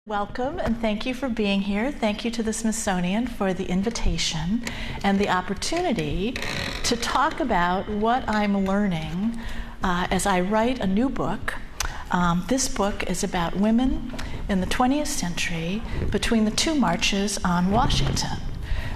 Welcome and thank you for being here. Thank you to the Smithsonian for the invitation and the opportunity to talk about what I'm learning as I write a new book. This book is about women in the 20th century between the two marches on Washington.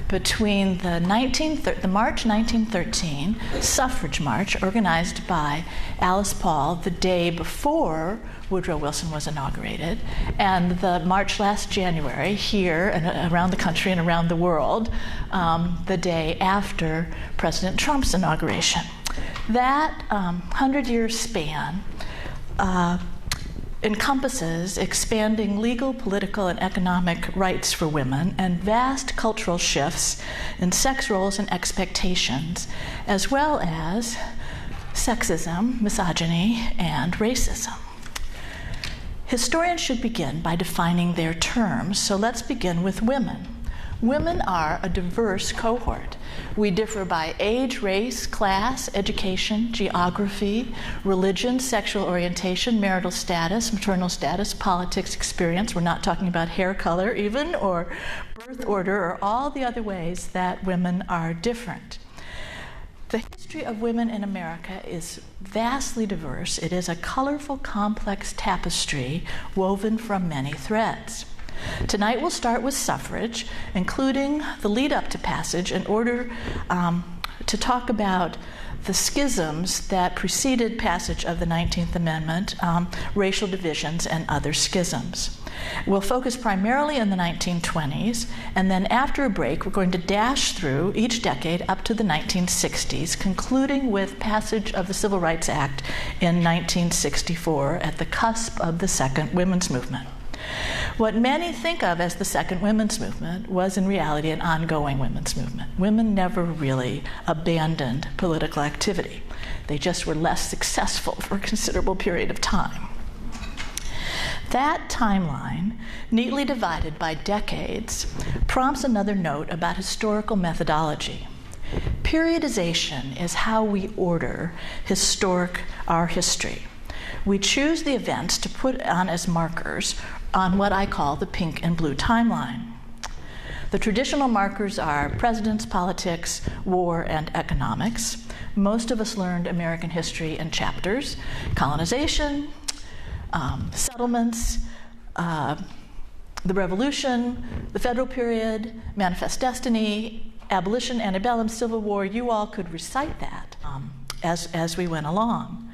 Between the March 1913 Suffrage March, organized by Alice Paul the day before Woodrow Wilson was inaugurated, and the march last January here and around the country and around the world, the day after President Trump's inauguration. That 100-year span encompasses expanding legal, political, and economic rights for women and vast cultural shifts in sex roles and expectations, as well as sexism, misogyny, and racism. Historians should begin by defining their terms, so let's begin with women. Women are a diverse cohort. We differ by age, race, class, education, geography, religion, sexual orientation, marital status, maternal status, politics, experience. We're not talking about hair color even, or birth order, or all the other ways that women are different. The history of women in America is vastly diverse. It is a colorful, complex tapestry woven from many threads. Tonight we'll start with suffrage, including the lead up to passage, in order to talk about the schisms that preceded passage of the 19th Amendment, racial divisions, and other schisms. We'll focus primarily in the 1920s, and then after a break, we're going to dash through each decade up to the 1960s, concluding with passage of the Civil Rights Act in 1964 at the cusp of the second women's movement. What many think of as the second women's movement was in reality an ongoing women's movement. Women never really abandoned political activity. They just were less successful for a considerable period of time. That timeline, neatly divided by decades, prompts another note about historical methodology. Periodization is how we order our history. We choose the events to put on as markers on what I call the pink and blue timeline. The traditional markers are presidents, politics, war, and economics. Most of us learned American history in chapters: colonization, settlements, the Revolution, the Federal period, Manifest Destiny, abolition, antebellum, Civil War. You all could recite that as we went along.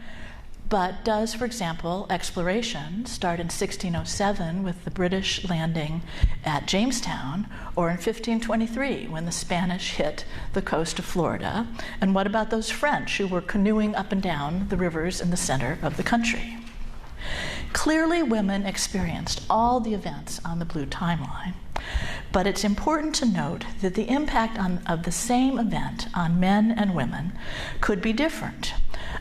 But does, for example, exploration start in 1607 with the British landing at Jamestown, or in 1523 when the Spanish hit the coast of Florida? And what about those French who were canoeing up and down the rivers in the center of the country? Clearly, women experienced all the events on the blue timeline, but it's important to note that the impact of the same event on men and women could be different.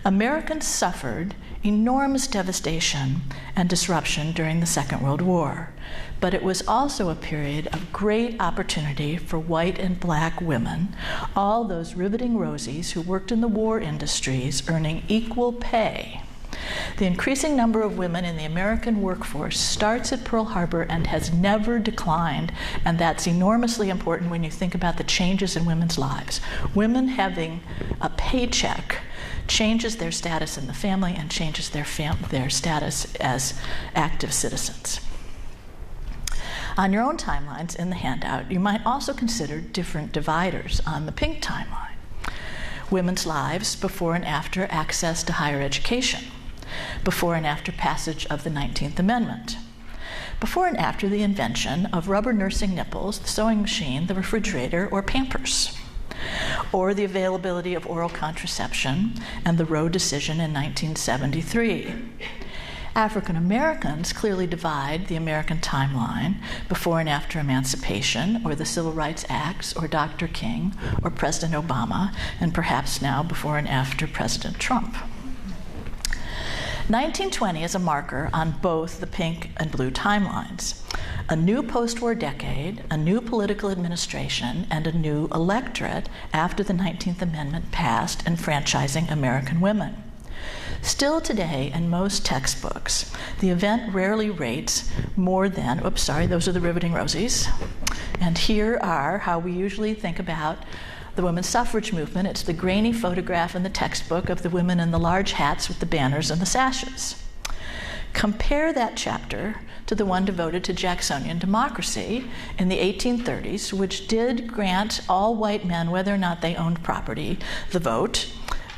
Americans suffered enormous devastation and disruption during the Second World War, but it was also a period of great opportunity for white and black women, all those riveting Rosies who worked in the war industries earning equal pay. The increasing number of women in the American workforce starts at Pearl Harbor and has never declined, and that's enormously important when you think about the changes in women's lives. Women having a paycheck changes their status in the family and changes their status as active citizens. On your own timelines in the handout, you might also consider different dividers on the pink timeline. Women's lives before and after access to higher education, before and after passage of the 19th Amendment, before and after the invention of rubber nursing nipples, the sewing machine, the refrigerator, or Pampers, or the availability of oral contraception and the Roe decision in 1973. African Americans clearly divide the American timeline before and after emancipation, or the Civil Rights Acts, or Dr. King, or President Obama, and perhaps now before and after President Trump. 1920 is a marker on both the pink and blue timelines. A new post-war decade, a new political administration, and a new electorate after the 19th Amendment passed enfranchising American women. Still today, in most textbooks, the event rarely rates more than, oops, sorry, those are the riveting rosies. And here are how we usually think about the women's suffrage movement. It's the grainy photograph in the textbook of the women in the large hats with the banners and the sashes. Compare that chapter to the one devoted to Jacksonian democracy in the 1830s, which did grant all white men, whether or not they owned property, the vote,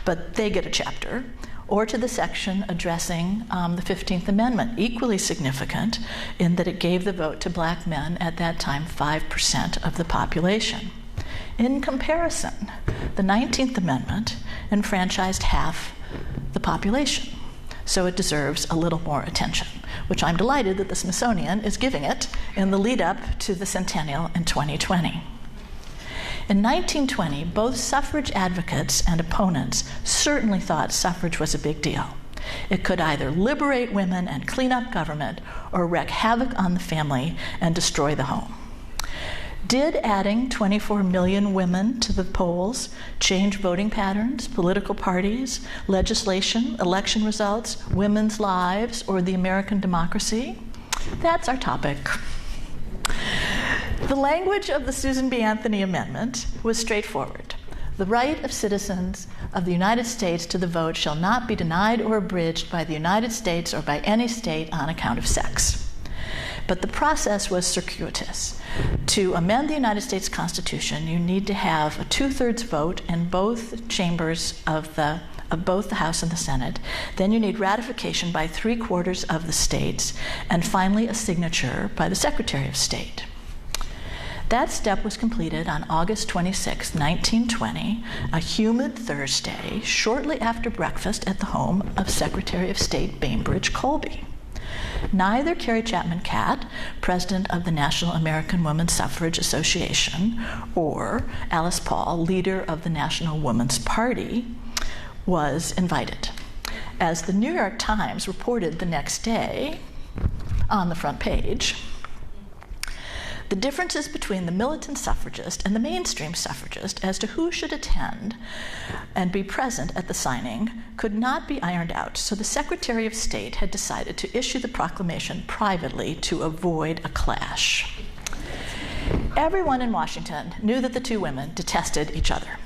but they get a chapter, or to the section addressing the 15th Amendment, equally significant in that it gave the vote to black men, at that time 5% of the population. In comparison, the 19th Amendment enfranchised half the population. So it deserves a little more attention, which I'm delighted that the Smithsonian is giving it in the lead up to the centennial in 2020. In 1920, both suffrage advocates and opponents certainly thought suffrage was a big deal. It could either liberate women and clean up government, or wreak havoc on the family and destroy the home. Did adding 24 million women to the polls change voting patterns, political parties, legislation, election results, women's lives, or the American democracy? That's our topic. The language of the Susan B. Anthony Amendment was straightforward. The right of citizens of the United States to the vote shall not be denied or abridged by the United States or by any state on account of sex. But the process was circuitous. To amend the United States Constitution, you need to have a 2/3 vote in both chambers of both the House and the Senate. Then you need ratification by 3/4 of the states, and finally a signature by the Secretary of State. That step was completed on August 26, 1920, a humid Thursday, shortly after breakfast at the home of Secretary of State Bainbridge Colby. Neither Carrie Chapman Catt, president of the National American Woman Suffrage Association, or Alice Paul, leader of the National Woman's Party, was invited. As the New York Times reported the next day on the front page, the differences between the militant suffragist and the mainstream suffragist as to who should attend and be present at the signing could not be ironed out, so the Secretary of State had decided to issue the proclamation privately to avoid a clash. Everyone in Washington knew that the two women detested each other.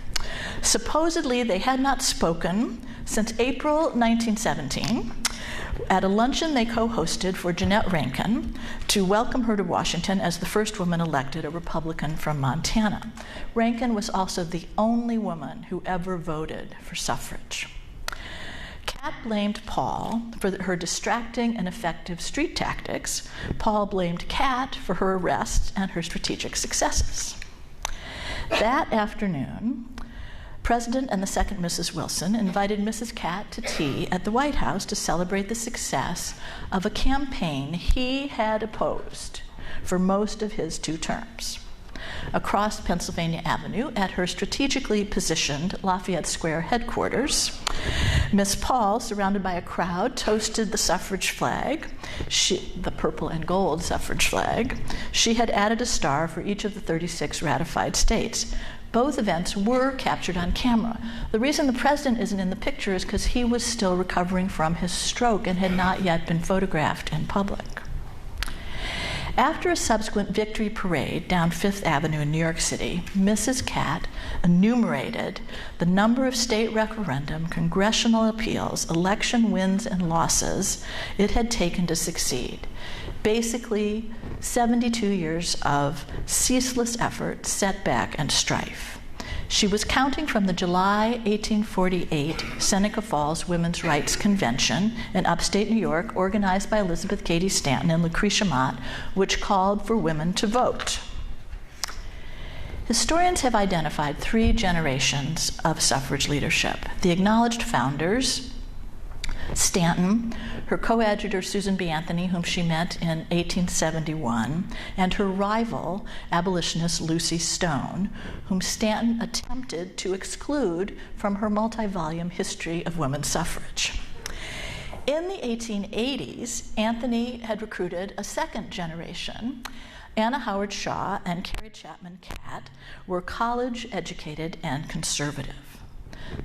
Supposedly, they had not spoken since April 1917, at a luncheon they co-hosted for Jeanette Rankin to welcome her to Washington as the first woman elected, a Republican from Montana. Rankin was also the only woman who ever voted for suffrage. Catt blamed Paul for her distracting and effective street tactics. Paul blamed Catt for her arrests and her strategic successes. That afternoon, President and the second Mrs. Wilson invited Mrs. Catt to tea at the White House to celebrate the success of a campaign he had opposed for most of his 2 terms. Across Pennsylvania Avenue, at her strategically positioned Lafayette Square headquarters, Miss Paul, surrounded by a crowd, toasted the suffrage flag, the purple and gold suffrage flag. She had added a star for each of the 36 ratified states. Both events were captured on camera. The reason the president isn't in the picture is because he was still recovering from his stroke and had not yet been photographed in public. After a subsequent victory parade down Fifth Avenue in New York City, Mrs. Catt enumerated the number of state referendum, congressional appeals, election wins and losses it had taken to succeed. Basically, 72 years of ceaseless effort, setback, and strife. She was counting from the July 1848 Seneca Falls Women's Rights Convention in upstate New York, organized by Elisabeth Cady Stanton and Lucretia Mott, which called for women to vote. Historians have identified 3 generations of suffrage leadership. The acknowledged founders, Stanton, her coadjutor Susan B. Anthony, whom she met in 1871, and her rival, abolitionist Lucy Stone, whom Stanton attempted to exclude from her multi-volume history of women's suffrage. In the 1880s, Anthony had recruited a second generation. Anna Howard Shaw and Carrie Chapman Catt were college-educated and conservative.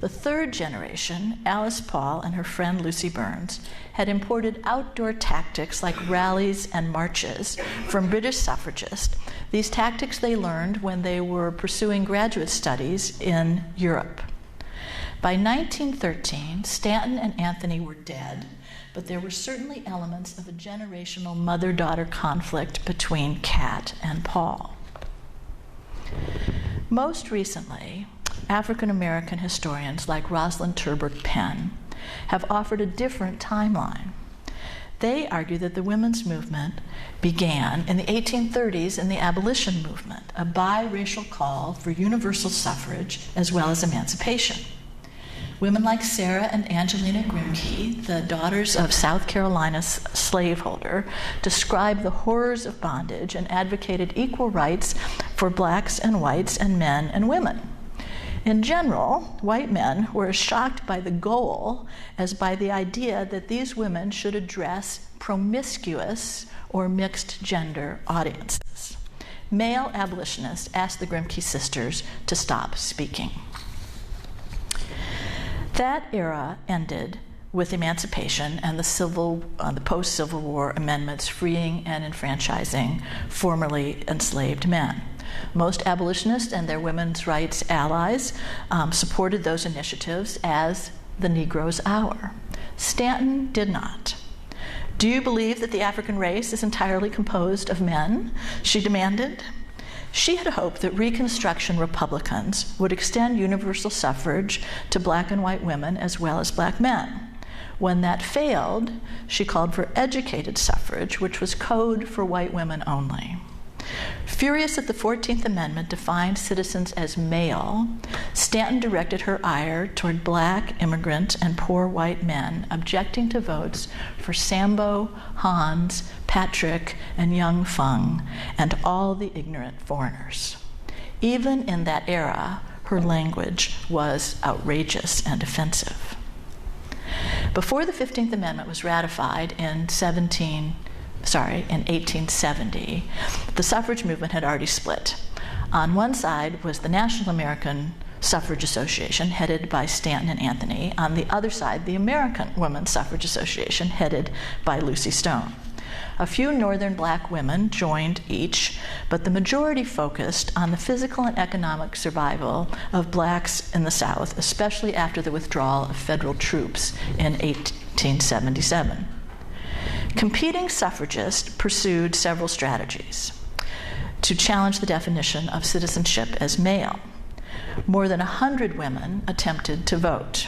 The third generation, Alice Paul and her friend Lucy Burns, had imported outdoor tactics like rallies and marches from British suffragists. These tactics they learned when they were pursuing graduate studies in Europe. By 1913, Stanton and Anthony were dead, but there were certainly elements of a generational mother-daughter conflict between Cat and Paul. Most recently, African-American historians like Rosalind Turberg Penn have offered a different timeline. They argue that the women's movement began in the 1830s in the abolition movement, a biracial call for universal suffrage as well as emancipation. Women like Sarah and Angelina Grimke, the daughters of South Carolina's slaveholder, described the horrors of bondage and advocated equal rights for blacks and whites and men and women. In general, white men were as shocked by the goal as by the idea that these women should address promiscuous or mixed gender audiences. Male abolitionists asked the Grimke sisters to stop speaking. That era ended with emancipation and the post-Civil War amendments freeing and enfranchising formerly enslaved men. Most abolitionists and their women's rights allies supported those initiatives as the Negro's Hour. Stanton did not. "Do you believe that the African race is entirely composed of men?" she demanded. She had hoped that Reconstruction Republicans would extend universal suffrage to black and white women as well as black men. When that failed, she called for educated suffrage, which was code for white women only. Furious that the 14th Amendment defined citizens as male, Stanton directed her ire toward black, immigrant, and poor white men, objecting to votes for Sambo, Hans, Patrick, and Young Fung, and all the ignorant foreigners. Even in that era, her language was outrageous and offensive. Before the 15th Amendment was ratified in 1870, the suffrage movement had already split. On one side was the National American Suffrage Association, headed by Stanton and Anthony. On the other side, the American Women's Suffrage Association, headed by Lucy Stone. A few northern black women joined each, but the majority focused on the physical and economic survival of blacks in the South, especially after the withdrawal of federal troops in 1877. Competing suffragists pursued several strategies to challenge the definition of citizenship as male. More than 100 women attempted to vote.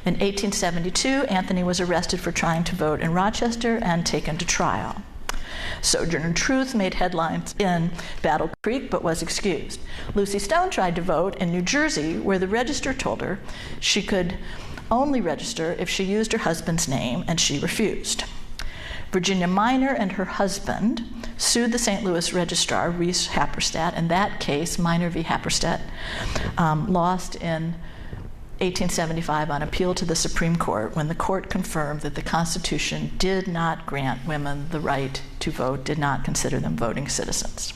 In 1872, Anthony was arrested for trying to vote in Rochester and taken to trial. Sojourner Truth made headlines in Battle Creek but was excused. Lucy Stone tried to vote in New Jersey, where the register told her she could only register if she used her husband's name, and she refused. Virginia Minor and her husband sued the St. Louis registrar, Reese Happerstat. In that case, Minor v. Happerstat lost in 1875 on appeal to the Supreme Court, when the court confirmed that the Constitution did not grant women the right to vote, did not consider them voting citizens.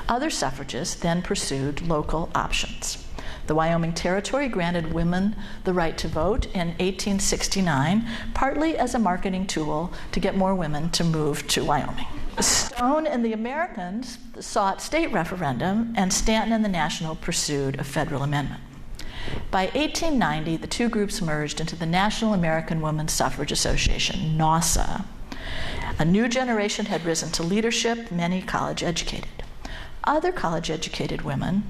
Other suffragists then pursued local options. The Wyoming Territory granted women the right to vote in 1869, partly as a marketing tool to get more women to move to Wyoming. Stone and the Americans sought state referendum, and Stanton and the National pursued a federal amendment. By 1890, the two groups merged into the National American Women's Suffrage Association, NAWSA. A new generation had risen to leadership, many college-educated. Other college-educated women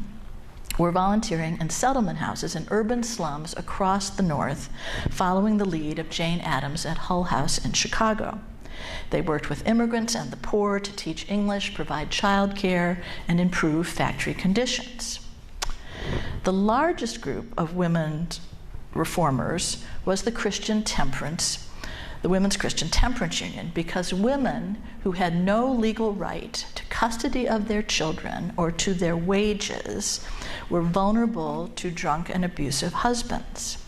were volunteering in settlement houses in urban slums across the North, following the lead of Jane Addams at Hull House in Chicago. They worked with immigrants and the poor to teach English, provide child care, and improve factory conditions. The largest group of women reformers was the Women's Christian Temperance Union, because women who had no legal right to custody of their children or to their wages were vulnerable to drunk and abusive husbands.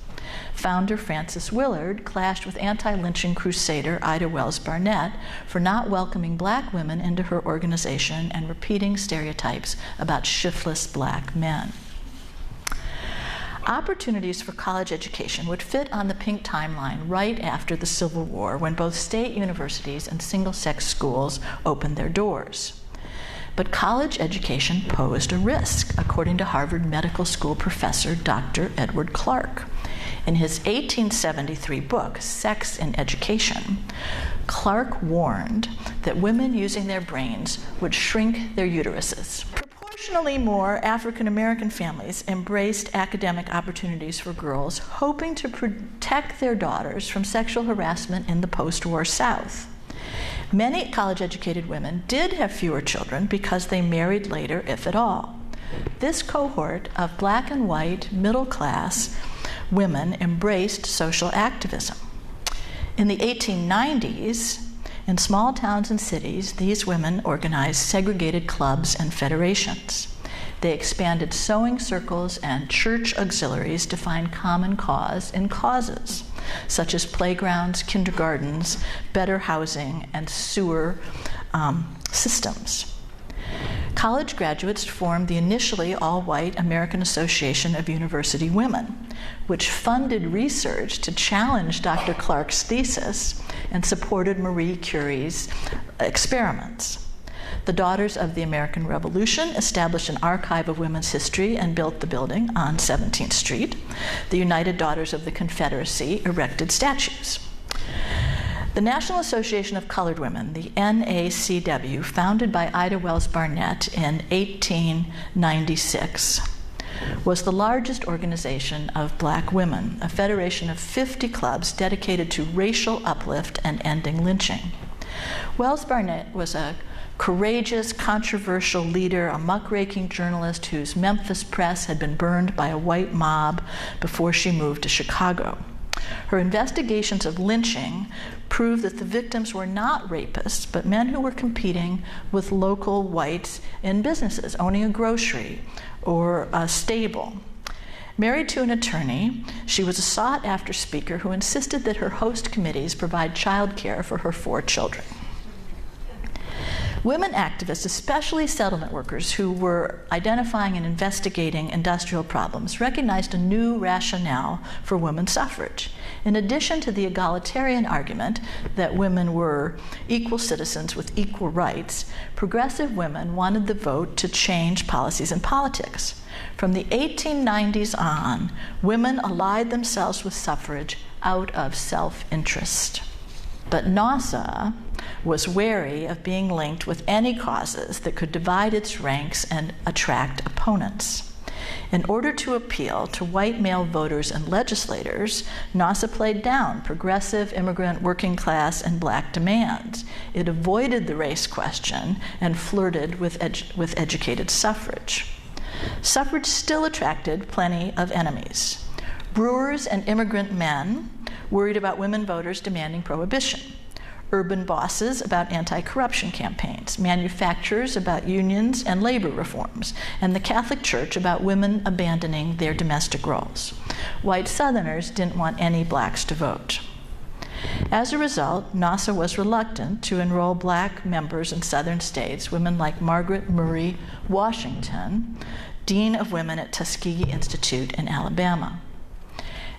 Founder Frances Willard clashed with anti-lynching crusader Ida Wells Barnett for not welcoming black women into her organization and repeating stereotypes about shiftless black men. Opportunities for college education would fit on the pink timeline right after the Civil War, when both state universities and single-sex schools opened their doors. But college education posed a risk, according to Harvard Medical School professor Dr. Edward Clark. In his 1873 book, Sex in Education, Clark warned that women using their brains would shrink their uteruses. Proportionally more African American families embraced academic opportunities for girls, hoping to protect their daughters from sexual harassment in the post-war South. Many college-educated women did have fewer children because they married later, if at all. This cohort of black and white middle-class women embraced social activism. In the 1890s, in small towns and cities, these women organized segregated clubs and federations. They expanded sewing circles and church auxiliaries to find common cause in causes, such as playgrounds, kindergartens, better housing, and sewer systems. College graduates formed the initially all-white American Association of University Women, which funded research to challenge Dr. Clark's thesis and supported Marie Curie's experiments. The Daughters of the American Revolution established an archive of women's history and built the building on 17th Street. The United Daughters of the Confederacy erected statues. The National Association of Colored Women, the NACW, founded by Ida Wells Barnett in 1896, was the largest organization of black women, a federation of 50 clubs dedicated to racial uplift and ending lynching. Wells Barnett was a courageous, controversial leader, a muckraking journalist whose Memphis press had been burned by a white mob before she moved to Chicago. Her investigations of lynching proved that the victims were not rapists, but men who were competing with local whites in businesses, owning a grocery or a stable. Married to an attorney, she was a sought-after speaker who insisted that her host committees provide child care for her 4 children. Women activists, especially settlement workers who were identifying and investigating industrial problems, recognized a new rationale for women's suffrage. In addition to the egalitarian argument that women were equal citizens with equal rights, progressive women wanted the vote to change policies and politics. From the 1890s on, women allied themselves with suffrage out of self-interest. But NASA was wary of being linked with any causes that could divide its ranks and attract opponents. In order to appeal to white male voters and legislators, NASA played down progressive, immigrant, working class, and black demands. It avoided the race question and flirted with educated suffrage. Suffrage still attracted plenty of enemies. Brewers and immigrant men worried about women voters demanding prohibition. Urban bosses about anti-corruption campaigns, manufacturers about unions and labor reforms, and the Catholic Church about women abandoning their domestic roles. White Southerners didn't want any blacks to vote. As a result, NASA was reluctant to enroll black members in Southern states, women like Margaret Murray Washington, Dean of Women at Tuskegee Institute in Alabama.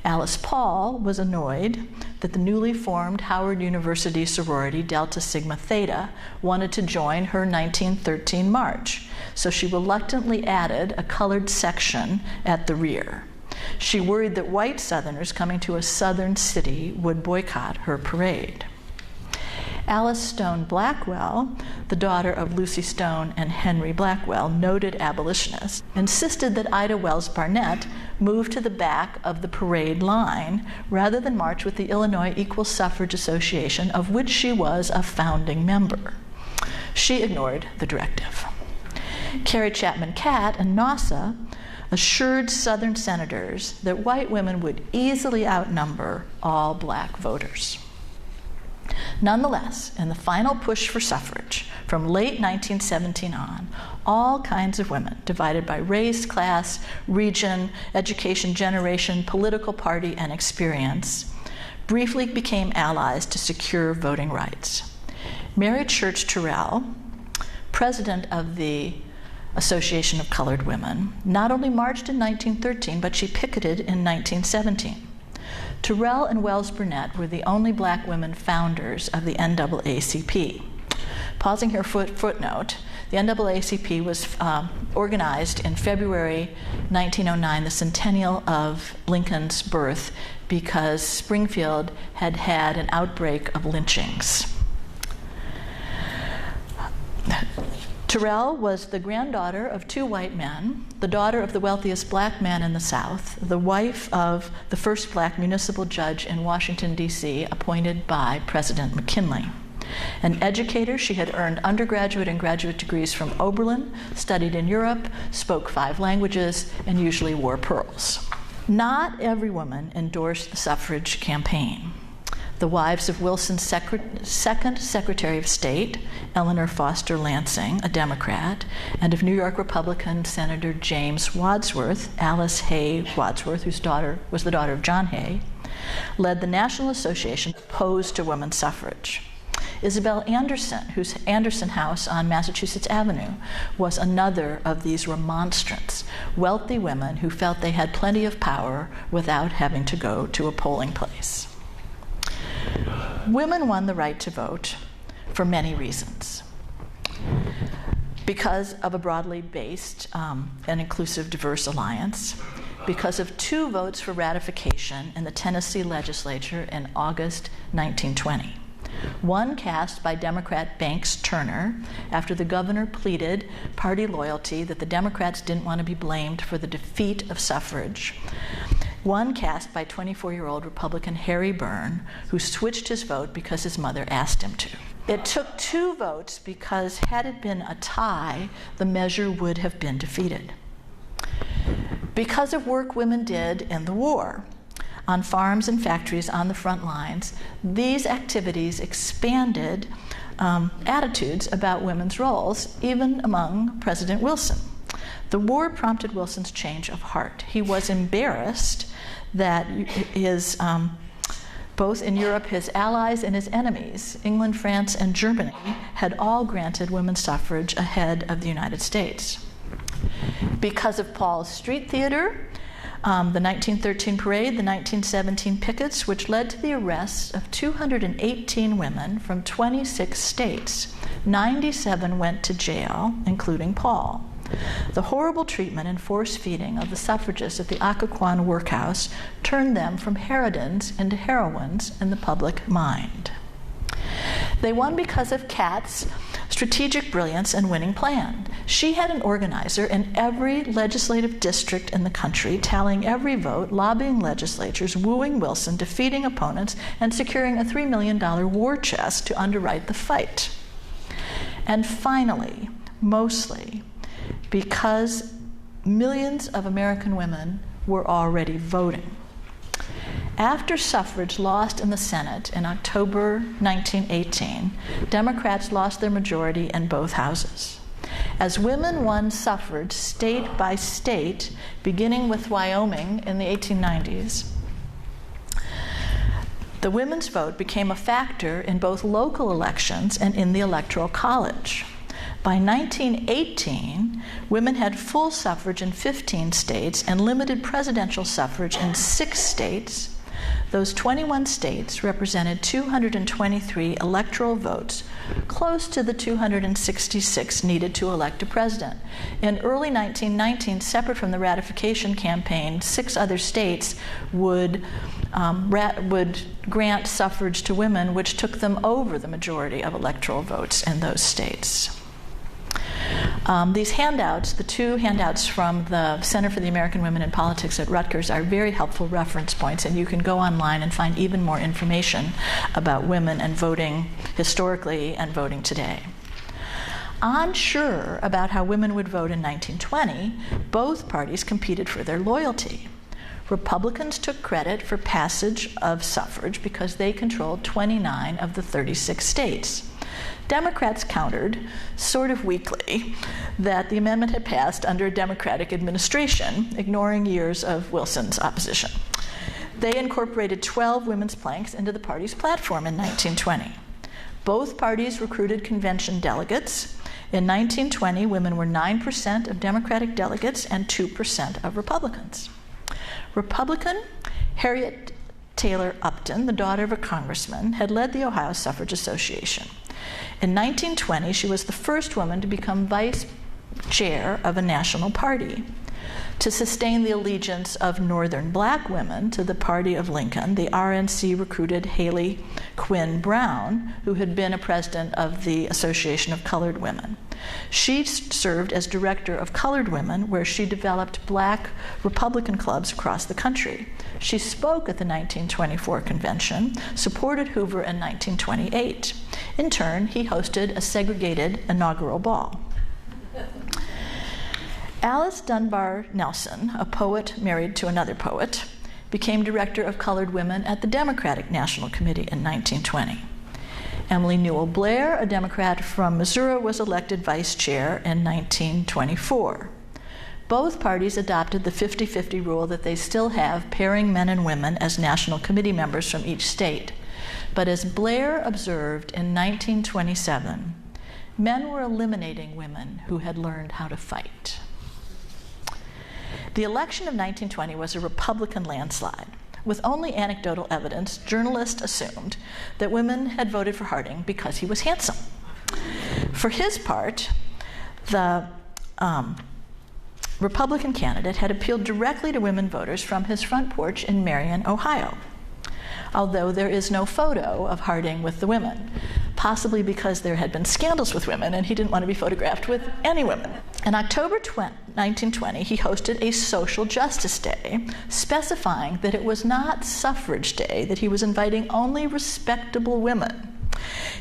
Alice Paul was annoyed that the newly formed Howard University sorority Delta Sigma Theta wanted to join her 1913 march, so she reluctantly added a colored section at the rear. She worried that white Southerners coming to a Southern city would boycott her parade. Alice Stone Blackwell, the daughter of Lucy Stone and Henry Blackwell, noted abolitionists, insisted that Ida Wells Barnett move to the back of the parade line rather than march with the Illinois Equal Suffrage Association, of which she was a founding member. She ignored the directive. Carrie Chapman Catt and NASA assured Southern senators that white women would easily outnumber all black voters. Nonetheless, in the final push for suffrage, from late 1917 on, all kinds of women, divided by race, class, region, education, generation, political party, and experience, briefly became allies to secure voting rights. Mary Church Terrell, president of the Association of Colored Women, not only marched in 1913, but she picketed in 1917. Terrell and Wells Burnett were the only black women founders of the NAACP. Pausing here footnote, the NAACP was organized in February 1909, the centennial of Lincoln's birth, because Springfield had had an outbreak of lynchings. Terrell was the granddaughter of two white men, the daughter of the wealthiest black man in the South, the wife of the first black municipal judge in Washington, D.C., appointed by President McKinley. An educator, she had earned undergraduate and graduate degrees from Oberlin, studied in Europe, spoke 5 languages, and usually wore pearls. Not every woman endorsed the suffrage campaign. The wives of Wilson's second Secretary of State, Eleanor Foster Lansing, a Democrat, and of New York Republican Senator James Wadsworth, Alice Hay Wadsworth, whose daughter was the daughter of John Hay, led the National Association opposed to women's suffrage. Isabel Anderson, whose Anderson House on Massachusetts Avenue, was another of these remonstrants, wealthy women who felt they had plenty of power without having to go to a polling place. Women won the right to vote for many reasons. Because of a broadly based and inclusive diverse alliance, because of 2 votes for ratification in the Tennessee legislature in August 1920. One cast by Democrat Banks Turner after the governor pleaded party loyalty, that the Democrats didn't want to be blamed for the defeat of suffrage. One cast by 24-year-old Republican Harry Byrne, who switched his vote because his mother asked him to. It took 2 votes because had it been a tie, the measure would have been defeated. Because of work women did in the war, on farms and factories on the front lines, these activities expanded attitudes about women's roles, even among President Wilson. The war prompted Wilson's change of heart. He was embarrassed that his, both in Europe, his allies and his enemies, England, France, and Germany, had all granted women's suffrage ahead of the United States. Because of Paul's street theater, the 1913 parade, the 1917 pickets, which led to the arrests of 218 women from 26 states. 97 went to jail, including Paul. The horrible treatment and force feeding of the suffragists at the Occoquan workhouse turned them from harridans into heroines in the public mind. They won because of Kat's strategic brilliance and winning plan. She had an organizer in every legislative district in the country, tallying every vote, lobbying legislatures, wooing Wilson, defeating opponents, and securing a $3 million war chest to underwrite the fight. And finally, mostly, because millions of American women were already voting. After suffrage lost in the Senate in October 1918, Democrats lost their majority in both houses. As women won suffrage state by state, beginning with Wyoming in the 1890s, the women's vote became a factor in both local elections and in the Electoral College. By 1918, women had full suffrage in 15 states and limited presidential suffrage in 6 states. Those 21 states represented 223 electoral votes, close to the 266 needed to elect a president. In early 1919, separate from the ratification campaign, 6 other states would grant suffrage to women, which took them over the majority of electoral votes in those states. These handouts, the 2 handouts from the Center for the American Women in Politics at Rutgers, are very helpful reference points, and you can go online and find even more information about women and voting historically and voting today. Unsure about how women would vote in 1920, both parties competed for their loyalty. Republicans took credit for passage of suffrage because they controlled 29 of the 36 states. Democrats countered, sort of weakly, that the amendment had passed under a Democratic administration, ignoring years of Wilson's opposition. They incorporated 12 women's planks into the party's platform in 1920. Both parties recruited convention delegates, In 1920, women were 9% of Democratic delegates and 2% of Republicans. Republican Harriet Taylor Upton, the daughter of a congressman, had led the Ohio Suffrage Association. In 1920, she was the first woman to become vice chair of a national party. To sustain the allegiance of Northern black women to the party of Lincoln, the RNC recruited Haley Quinn Brown, who had been a president of the Association of Colored Women. She served as director of Colored Women, where she developed black Republican clubs across the country. She spoke at the 1924 convention, supported Hoover in 1928. In turn, he hosted a segregated inaugural ball. Alice Dunbar Nelson, a poet married to another poet, became director of Colored Women at the Democratic National Committee in 1920. Emily Newell Blair, a Democrat from Missouri, was elected vice chair in 1924. Both parties adopted the 50-50 rule that they still have, pairing men and women as national committee members from each state. But as Blair observed in 1927, men were eliminating women who had learned how to fight. The election of 1920 was a Republican landslide. With only anecdotal evidence, journalists assumed that women had voted for Harding because he was handsome. For his part, the Republican candidate had appealed directly to women voters from his front porch in Marion, Ohio, although there is no photo of Harding with the women, possibly because there had been scandals with women and he didn't want to be photographed with any women. In October 1920, he hosted a social justice day, specifying that it was not suffrage day, that he was inviting only respectable women.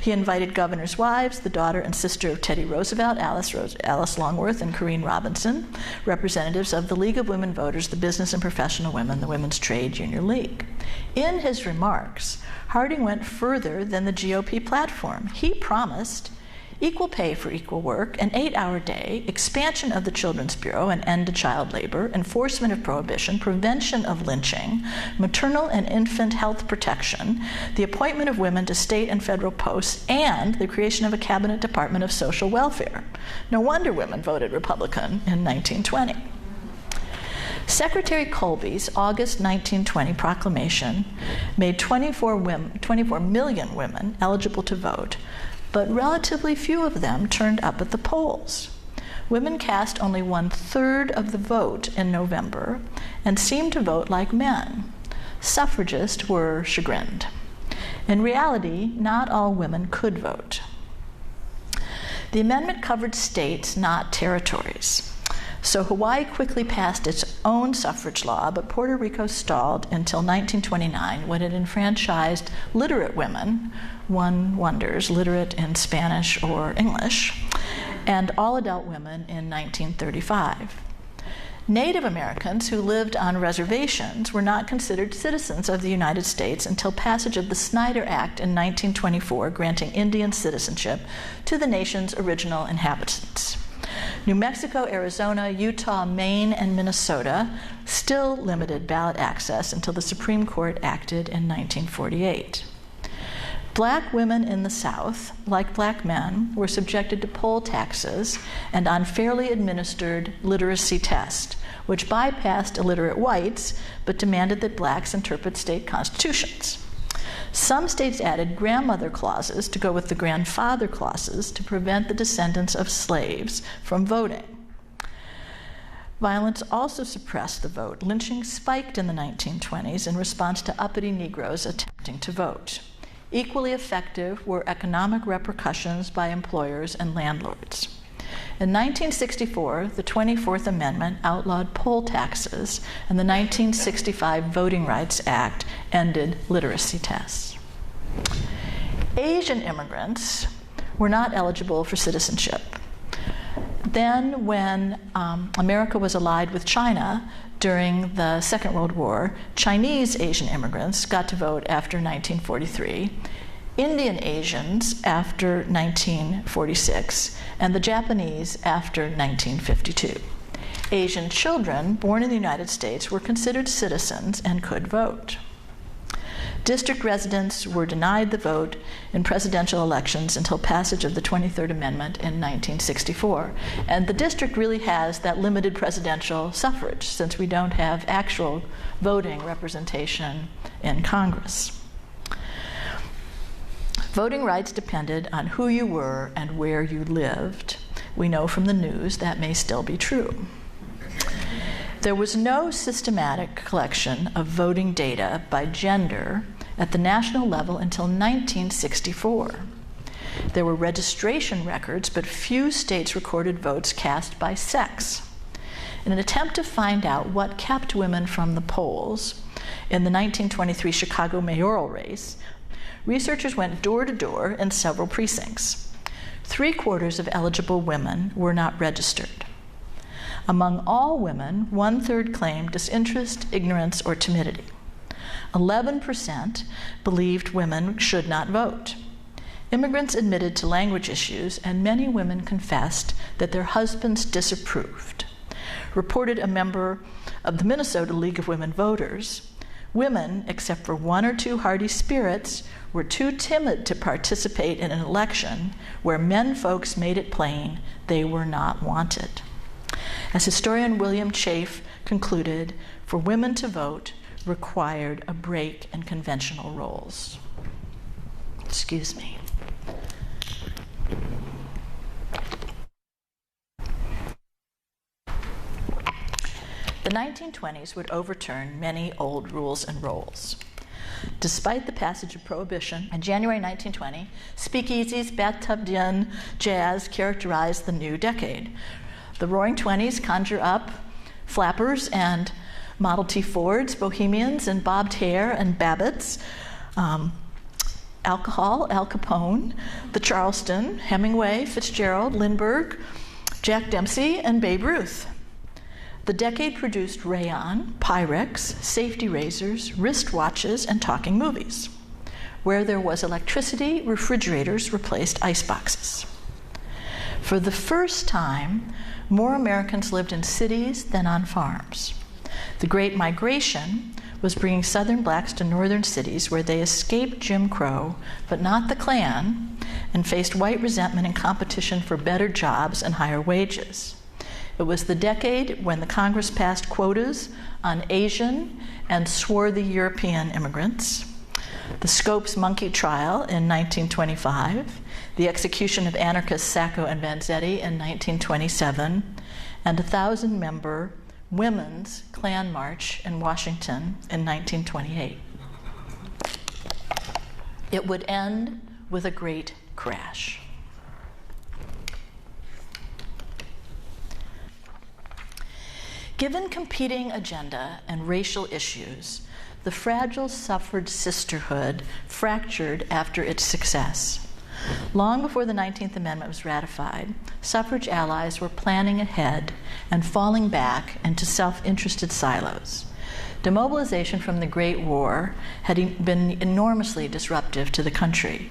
He invited governors' wives, the daughter and sister of Teddy Roosevelt, Alice Longworth, and Corrine Robinson, representatives of the League of Women Voters, the Business and Professional Women, the Women's Trade Union League. In his remarks, Harding went further than the GOP platform. He promised equal pay for equal work, an 8-hour day, expansion of the Children's Bureau, an end to child labor, enforcement of prohibition, prevention of lynching, maternal and infant health protection, the appointment of women to state and federal posts, and the creation of a cabinet department of social welfare. No wonder women voted Republican in 1920. Secretary Colby's August 1920 proclamation made 24 million women eligible to vote, but relatively few of them turned up at the polls. Women cast only 1/3 of the vote in November and seemed to vote like men. Suffragists were chagrined. In reality, not all women could vote. The amendment covered states, not territories. So Hawaii quickly passed its own suffrage law, but Puerto Rico stalled until 1929 when it enfranchised literate women, one wonders, literate in Spanish or English, and all adult women in 1935. Native Americans who lived on reservations were not considered citizens of the United States until passage of the Snyder Act in 1924, granting Indian citizenship to the nation's original inhabitants. New Mexico, Arizona, Utah, Maine, and Minnesota still limited ballot access until the Supreme Court acted in 1948. Black women in the South, like black men, were subjected to poll taxes and unfairly administered literacy tests, which bypassed illiterate whites but demanded that blacks interpret state constitutions. Some states added grandmother clauses to go with the grandfather clauses to prevent the descendants of slaves from voting. Violence also suppressed the vote. Lynching spiked in the 1920s in response to uppity Negroes attempting to vote. Equally effective were economic repercussions by employers and landlords. In 1964, the 24th Amendment outlawed poll taxes, and the 1965 Voting Rights Act ended literacy tests. Asian immigrants were not eligible for citizenship. Then, when America was allied with China during the Second World War, Chinese Asian immigrants got to vote after 1943, Indian Asians after 1946, and the Japanese after 1952. Asian children born in the United States were considered citizens and could vote. District residents were denied the vote in presidential elections until passage of the 23rd Amendment in 1964. And the district really has that limited presidential suffrage, since we don't have actual voting representation in Congress. Voting rights depended on who you were and where you lived. We know from the news that may still be true. There was no systematic collection of voting data by gender at the national level until 1964. There were registration records, but few states recorded votes cast by sex. In an attempt to find out what kept women from the polls in the 1923 Chicago mayoral race, researchers went door to door in several precincts. 3/4 of eligible women were not registered. Among all women, 1/3 claimed disinterest, ignorance, or timidity. 11% believed women should not vote. Immigrants admitted to language issues, and many women confessed that their husbands disapproved. Reported a member of the Minnesota League of Women Voters, women, except for 1 or 2 hardy spirits, were too timid to participate in an election where men folks made it plain they were not wanted. As historian William Chafe concluded, for women to vote required a break in conventional roles. Excuse me. The 1920s would overturn many old rules and roles. Despite the passage of Prohibition in January 1920, speakeasies, bathtub din, jazz characterized the new decade. The Roaring Twenties conjure up flappers and Model T Fords, bohemians and bobbed hair and Babbitts, alcohol, Al Capone, the Charleston, Hemingway, Fitzgerald, Lindbergh, Jack Dempsey, and Babe Ruth. The decade produced rayon, Pyrex, safety razors, wristwatches, and talking movies. Where there was electricity, refrigerators replaced iceboxes. For the first time, more Americans lived in cities than on farms. The Great Migration was bringing Southern blacks to northern cities where they escaped Jim Crow, but not the Klan, and faced white resentment and competition for better jobs and higher wages. It was the decade when the Congress passed quotas on Asian and swarthy European immigrants, the Scopes monkey trial in 1925, the execution of anarchists Sacco and Vanzetti in 1927, and a 1,000-member Women's Klan March in Washington in 1928. It would end with a great crash. Given competing agenda and racial issues, the fragile suffrage sisterhood fractured after its success. Long before the 19th Amendment was ratified, suffrage allies were planning ahead and falling back into self-interested silos. Demobilization from the Great War had been enormously disruptive to the country.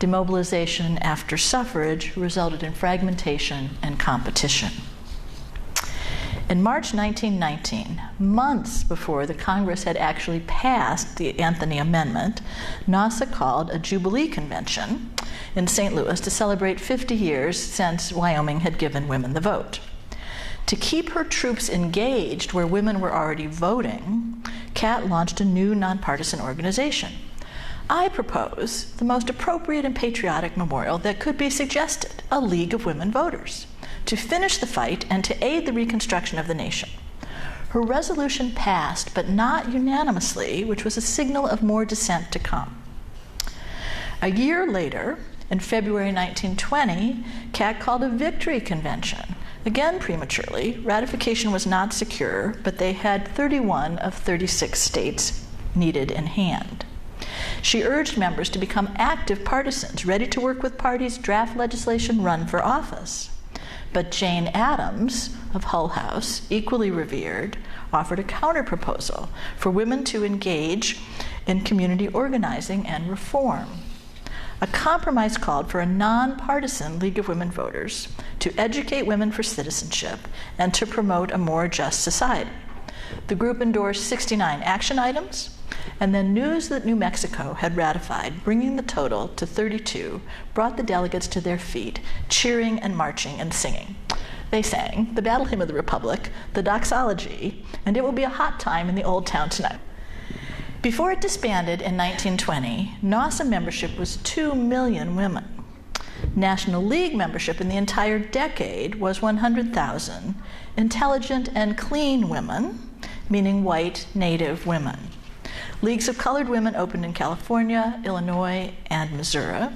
Demobilization after suffrage resulted in fragmentation and competition. In March 1919, months before the Congress had actually passed the Anthony Amendment, NASA called a Jubilee Convention in St. Louis to celebrate 50 years since Wyoming had given women the vote. To keep her troops engaged where women were already voting, Cat launched a new nonpartisan organization. I propose the most appropriate and patriotic memorial that could be suggested, a League of Women Voters, to finish the fight and to aid the reconstruction of the nation. Her resolution passed, but not unanimously, which was a signal of more dissent to come. A year later, in February 1920, Cat called a victory convention. Again prematurely, ratification was not secure, but they had 31 of 36 states needed in hand. She urged members to become active partisans, ready to work with parties, draft legislation, run for office. But Jane Addams of Hull House, equally revered, offered a counterproposal for women to engage in community organizing and reform. A compromise called for a nonpartisan League of Women Voters to educate women for citizenship and to promote a more just society. The group endorsed 69 action items, and then news that New Mexico had ratified, bringing the total to 32, brought the delegates to their feet, cheering and marching and singing. They sang the Battle Hymn of the Republic, the Doxology, and It Will Be a Hot Time in the Old Town Tonight. Before it disbanded in 1920, NAWSA membership was 2 million women. National League membership in the entire decade was 100,000 intelligent and clean women, meaning white native women. Leagues of colored women opened in California, Illinois, and Missouri.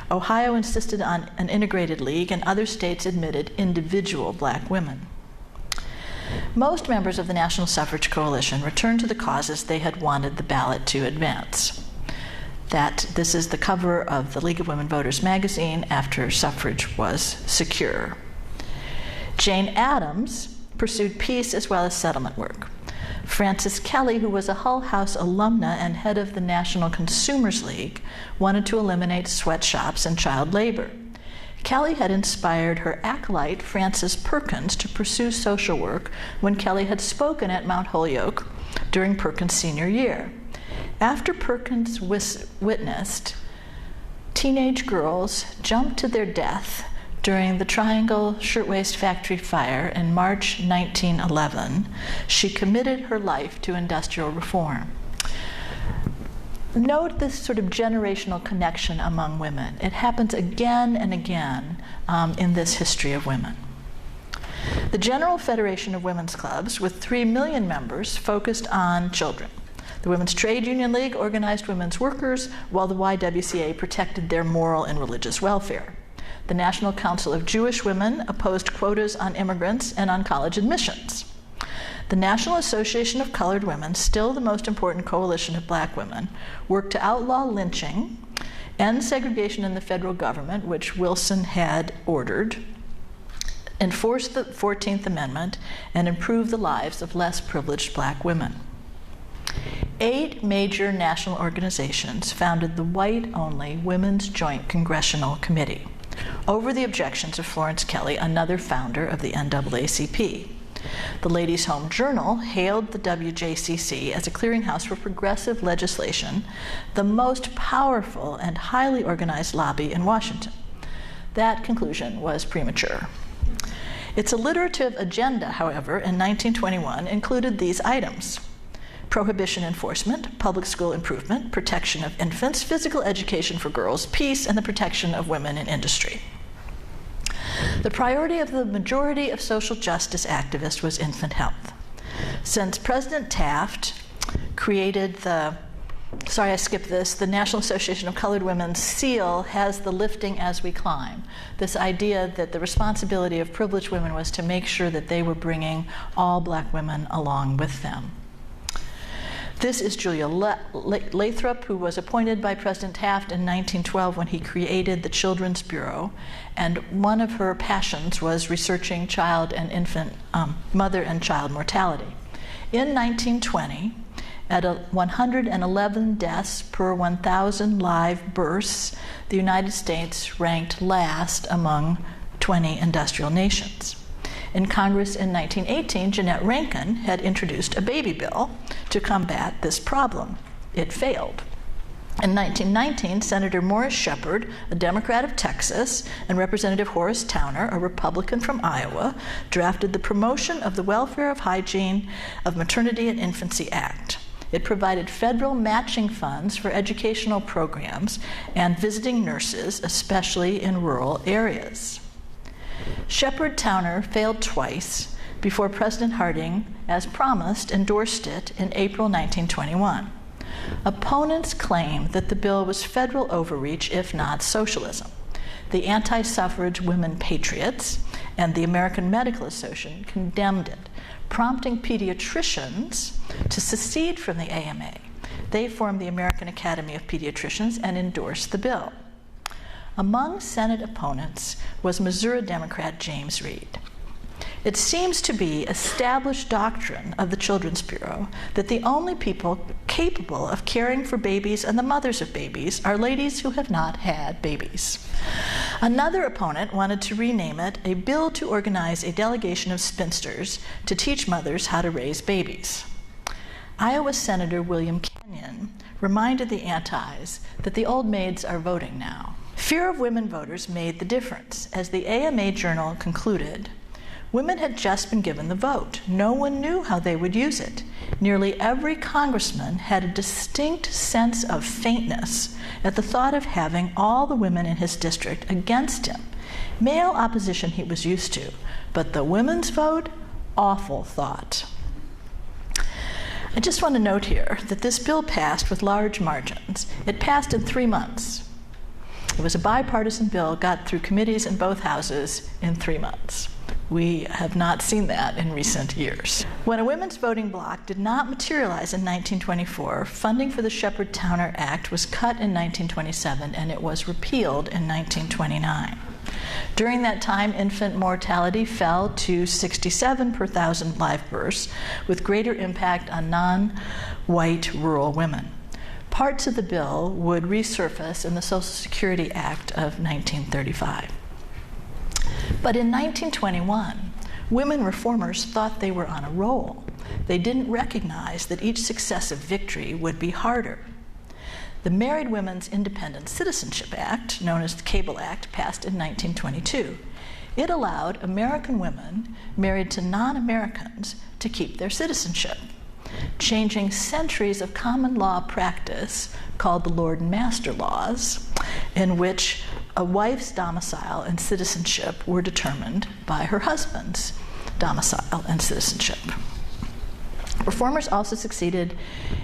Ohio insisted on an integrated league, and other states admitted individual black women. Most members of the National Suffrage Coalition returned to the causes they had wanted the ballot to advance. This is the cover of the League of Women Voters magazine after suffrage was secure. Jane Addams pursued peace as well as settlement work. Frances Kelly, who was a Hull House alumna and head of the National Consumers League, wanted to eliminate sweatshops and child labor. Kelly had inspired her acolyte, Frances Perkins, to pursue social work when Kelly had spoken at Mount Holyoke during Perkins' senior year. After Perkins witnessed teenage girls jump to their death during the Triangle Shirtwaist Factory fire in March 1911, she committed her life to industrial reform. Note this sort of generational connection among women. It happens again and again in this history of women. The General Federation of Women's Clubs, with 3 million members, focused on children. The Women's Trade Union League organized women's workers, while the YWCA protected their moral and religious welfare. The National Council of Jewish Women opposed quotas on immigrants and on college admissions. The National Association of Colored Women, still the most important coalition of black women, worked to outlaw lynching, end segregation in the federal government, which Wilson had ordered, enforce the 14th Amendment, and improve the lives of less privileged black women. 8 major national organizations founded the white-only Women's Joint Congressional Committee, over the objections of Florence Kelly, another founder of the NAACP. The Ladies' Home Journal hailed the WJCC as a clearinghouse for progressive legislation, the most powerful and highly organized lobby in Washington. That conclusion was premature. Its alliterative agenda, however, in 1921 included these items: prohibition enforcement, public school improvement, protection of infants, physical education for girls, peace, and the protection of women in industry. The priority of the majority of social justice activists was infant health. Since President Taft created the National Association of Colored Women's seal has the lifting as we climb. This idea that the responsibility of privileged women was to make sure that they were bringing all black women along with them. This is Julia Lathrop, who was appointed by President Taft in 1912 when he created the Children's Bureau, and one of her passions was researching mother and child mortality. In 1920, at 111 deaths per 1,000 live births, the United States ranked last among 20 industrial nations. In Congress in 1918, Jeanette Rankin had introduced a baby bill to combat this problem. It failed. In 1919, Senator Morris Shepherd, a Democrat of Texas, and Representative Horace Towner, a Republican from Iowa, drafted the Promotion of the Welfare of Hygiene of Maternity and Infancy Act. It provided federal matching funds for educational programs and visiting nurses, especially in rural areas. Shepherd Towner failed twice before President Harding, as promised, endorsed it in April 1921. Opponents claimed that the bill was federal overreach, if not socialism. The anti-suffrage Women Patriots and the American Medical Association condemned it, prompting pediatricians to secede from the AMA. They formed the American Academy of Pediatricians and endorsed the bill. Among Senate opponents was Missouri Democrat James Reed. It seems to be established doctrine of the Children's Bureau that the only people capable of caring for babies and the mothers of babies are ladies who have not had babies. Another opponent wanted to rename it a bill to organize a delegation of spinsters to teach mothers how to raise babies. Iowa Senator William Kenyon reminded the antis that the old maids are voting now. Fear of women voters made the difference. As the AMA Journal concluded, women had just been given the vote. No one knew how they would use it. Nearly every congressman had a distinct sense of faintness at the thought of having all the women in his district against him. Male opposition he was used to, but the women's vote, awful thought. I just want to note here that this bill passed with large margins. It passed in 3 months. It was a bipartisan bill, got through committees in both houses in 3 months. We have not seen that in recent years. When a women's voting bloc did not materialize in 1924, funding for the Shepard-Towner Act was cut in 1927, and it was repealed in 1929. During that time, infant mortality fell to 67 per 1,000 live births, with greater impact on non-white rural women. Parts of the bill would resurface in the Social Security Act of 1935. But in 1921, women reformers thought they were on a roll. They didn't recognize that each successive victory would be harder. The Married Women's Independent Citizenship Act, known as the Cable Act, passed in 1922. It allowed American women married to non-Americans to keep their citizenship, changing centuries of common law practice called the Lord and Master Laws, in which a wife's domicile and citizenship were determined by her husband's domicile and citizenship. Reformers also succeeded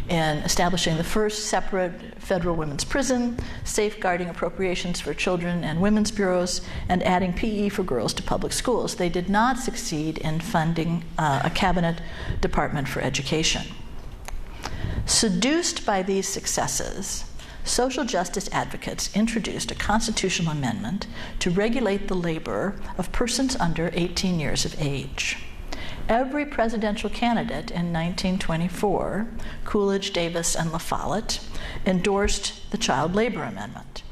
in establishing the first separate federal women's prison, safeguarding appropriations for children and women's bureaus, and adding PE for girls to public schools. They did not succeed in funding a cabinet department for education. Seduced by these successes, social justice advocates introduced a constitutional amendment to regulate the labor of persons under 18 years of age. Every presidential candidate in 1924, Coolidge, Davis, and La Follette, endorsed the child labor amendment.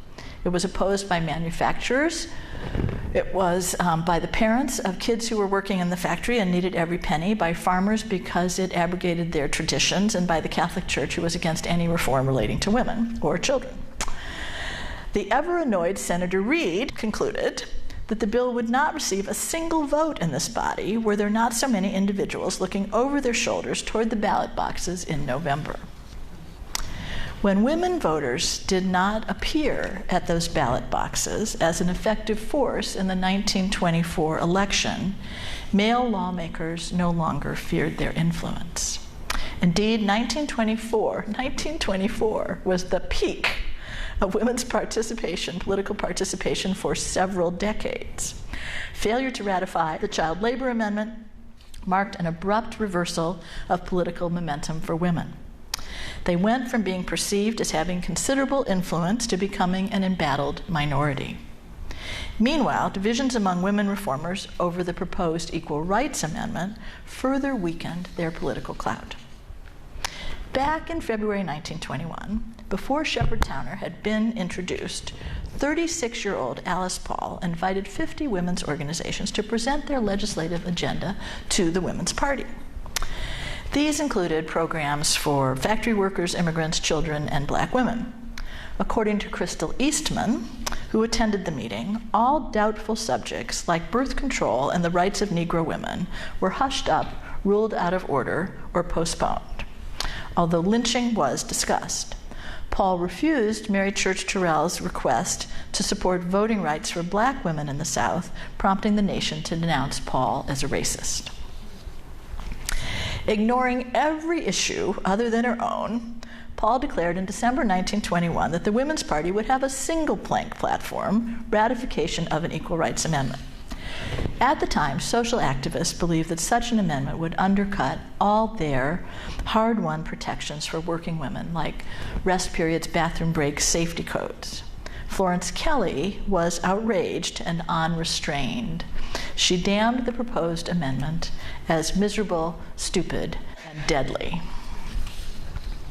It was opposed by manufacturers. It was by the parents of kids who were working in the factory and needed every penny, by farmers because it abrogated their traditions, and by the Catholic Church, who was against any reform relating to women or children. The ever-annoyed Senator Reed concluded that the bill would not receive a single vote in this body were there not so many individuals looking over their shoulders toward the ballot boxes in November. When women voters did not appear at those ballot boxes as an effective force in the 1924 election, male lawmakers no longer feared their influence. Indeed, 1924 was the peak of women's participation, political participation, for several decades. Failure to ratify the child labor amendment marked an abrupt reversal of political momentum for women. They went from being perceived as having considerable influence to becoming an embattled minority. Meanwhile, divisions among women reformers over the proposed Equal Rights Amendment further weakened their political clout. Back in February 1921, before Shepard-Towner had been introduced, 36-year-old Alice Paul invited 50 women's organizations to present their legislative agenda to the Women's Party. These included programs for factory workers, immigrants, children, and black women. According to Crystal Eastman, who attended the meeting, all doubtful subjects like birth control and the rights of Negro women were hushed up, ruled out of order, or postponed, although lynching was discussed. Paul refused Mary Church Terrell's request to support voting rights for black women in the South, prompting the nation to denounce Paul as a racist. Ignoring every issue other than her own, Paul declared in December 1921 that the Women's Party would have a single plank platform, ratification of an Equal Rights Amendment. At the time, social activists believed that such an amendment would undercut all their hard-won protections for working women, like rest periods, bathroom breaks, safety codes. Florence Kelley was outraged and unrestrained. she damned the proposed amendment as miserable, stupid, and deadly.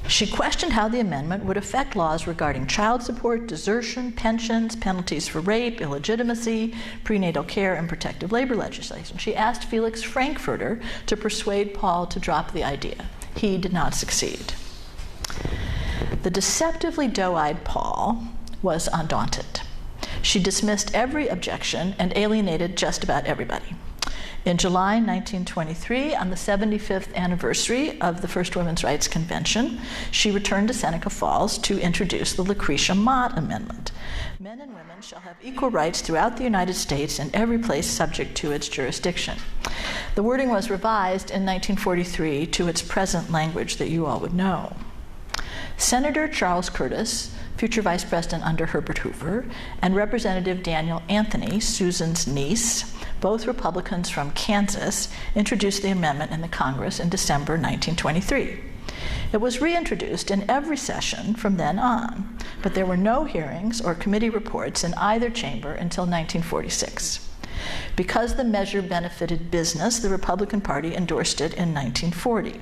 She questioned how the amendment would affect laws regarding child support, desertion, pensions, penalties for rape, illegitimacy, prenatal care, and protective labor legislation. She asked Felix Frankfurter to persuade Paul to drop the idea. He did not succeed. The deceptively doe-eyed Paul was undaunted. She dismissed every objection and alienated just about everybody. In July 1923, on the 75th anniversary of the First Women's Rights Convention, she returned to Seneca Falls to introduce the Lucretia Mott Amendment. Men and women shall have equal rights throughout the United States and every place subject to its jurisdiction. The wording was revised in 1943 to its present language that you all would know. Senator Charles Curtis, future vice president under Herbert Hoover, and Representative Daniel Anthony, Susan's niece, both Republicans from Kansas, introduced the amendment in the Congress in December 1923. It was reintroduced in every session from then on, but there were no hearings or committee reports in either chamber until 1946. Because the measure benefited business, the Republican Party endorsed it in 1940.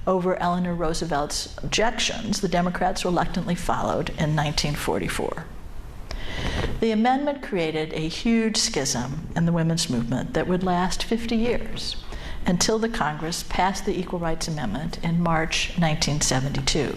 Over Eleanor Roosevelt's objections, the Democrats reluctantly followed in 1944. The amendment created a huge schism in the women's movement that would last 50 years, until the Congress passed the Equal Rights Amendment in March 1972.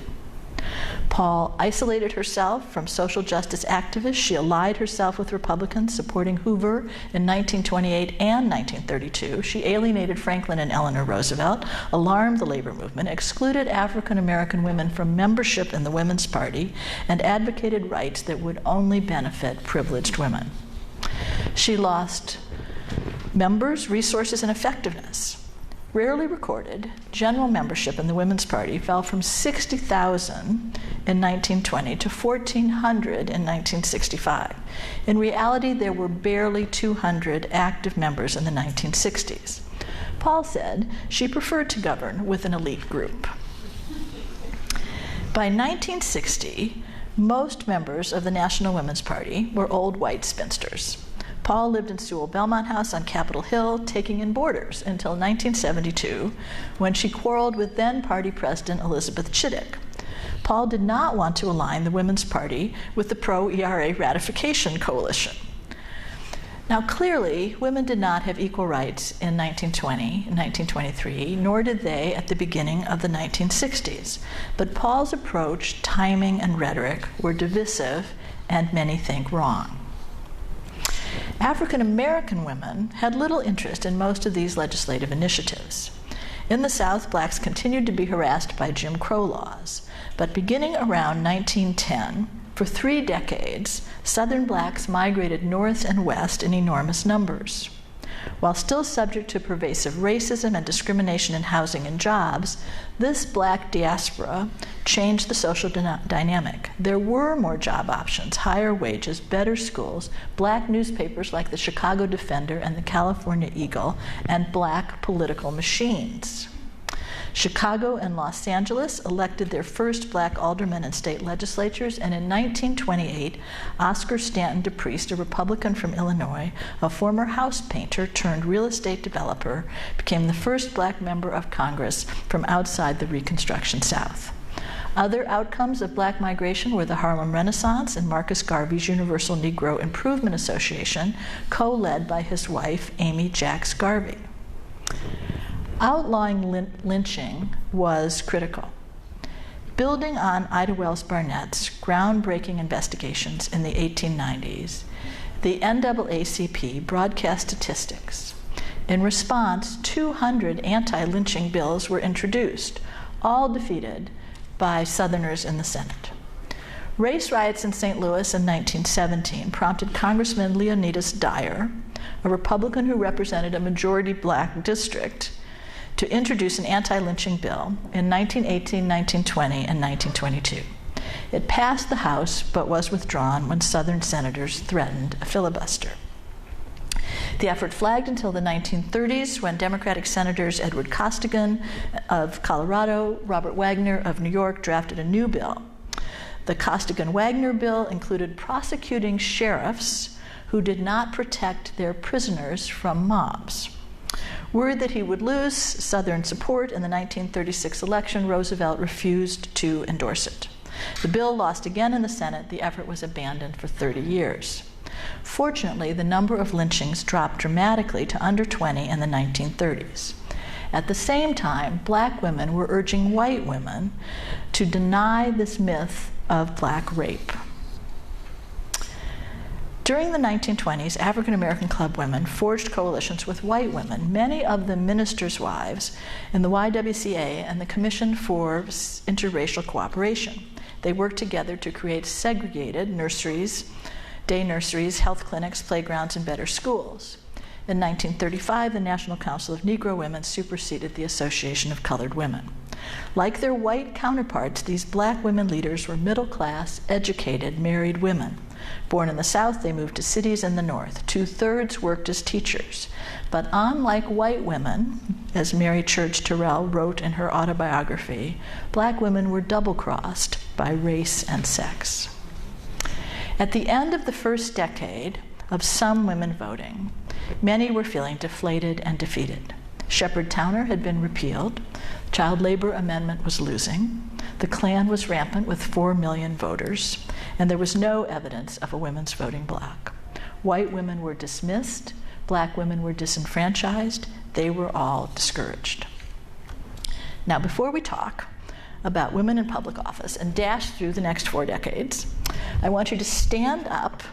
Paul isolated herself from social justice activists. She allied herself with Republicans supporting Hoover in 1928 and 1932. She alienated Franklin and Eleanor Roosevelt, alarmed the labor movement, excluded African American women from membership in the Women's Party, and advocated rights that would only benefit privileged women. She lost members, resources, and effectiveness. Rarely recorded, general membership in the Women's Party fell from 60,000 in 1920 to 1,400 in 1965. In reality, there were barely 200 active members in the 1960s. Paul said she preferred to govern with an elite group. By 1960, most members of the National Women's Party were old white spinsters. Paul lived in Sewell Belmont House on Capitol Hill, taking in boarders until 1972, when she quarreled with then-party president Elisabeth Chittick. Paul did not want to align the Women's Party with the pro-ERA ratification coalition. Now, clearly, women did not have equal rights in 1920 and 1923, nor did they at the beginning of the 1960s. But Paul's approach, timing, and rhetoric were divisive, and many think wrong. African American women had little interest in most of these legislative initiatives. In the South, blacks continued to be harassed by Jim Crow laws, but beginning around 1910, for 3 decades, Southern blacks migrated north and west in enormous numbers. While still subject to pervasive racism and discrimination in housing and jobs, this black diaspora changed the social dynamic. There were more job options, higher wages, better schools, black newspapers like the Chicago Defender and the California Eagle, and black political machines. Chicago and Los Angeles elected their first black aldermen and state legislatures, and in 1928, Oscar Stanton DePriest, a Republican from Illinois, a former house painter turned real estate developer, became the first black member of Congress from outside the Reconstruction South. Other outcomes of black migration were the Harlem Renaissance and Marcus Garvey's Universal Negro Improvement Association, co-led by his wife, Amy Jacks Garvey. Outlawing lynching was critical. Building on Ida Wells Barnett's groundbreaking investigations in the 1890s, the NAACP broadcast statistics. In response, 200 anti-lynching bills were introduced, all defeated by Southerners in the Senate. Race riots in St. Louis in 1917 prompted Congressman Leonidas Dyer, a Republican who represented a majority black district, to introduce an anti-lynching bill in 1918, 1920, and 1922. It passed the House, but was withdrawn when Southern senators threatened a filibuster. The effort flagged until the 1930s, when Democratic Senators Edward Costigan of Colorado, Robert Wagner of New York drafted a new bill. The Costigan-Wagner bill included prosecuting sheriffs who did not protect their prisoners from mobs. Worried that he would lose Southern support in the 1936 election, Roosevelt refused to endorse it. The bill lost again in the Senate. The effort was abandoned for 30 years. Fortunately, the number of lynchings dropped dramatically to under 20 in the 1930s. At the same time, black women were urging white women to deny this myth of black rape. During the 1920s, African American club women forged coalitions with white women, many of them ministers' wives, in the YWCA and the Commission for Interracial Cooperation. They worked together to create segregated nurseries, day nurseries, health clinics, playgrounds, and better schools. In 1935, the National Council of Negro Women superseded the Association of Colored Women. Like their white counterparts, these black women leaders were middle-class, educated, married women. Born in the South, they moved to cities in the North. 2/3 worked as teachers. But unlike white women, as Mary Church Terrell wrote in her autobiography, black women were double-crossed by race and sex. At the end of the first decade of some women voting, many were feeling deflated and defeated. Shepherd-Towner had been repealed. Child labor amendment was losing. The Klan was rampant with 4 million voters, and there was no evidence of a women's voting bloc. White women were dismissed. Black women were disenfranchised. They were all discouraged. Now, before we talk about women in public office and dash through the next 4 decades, I want you to stand up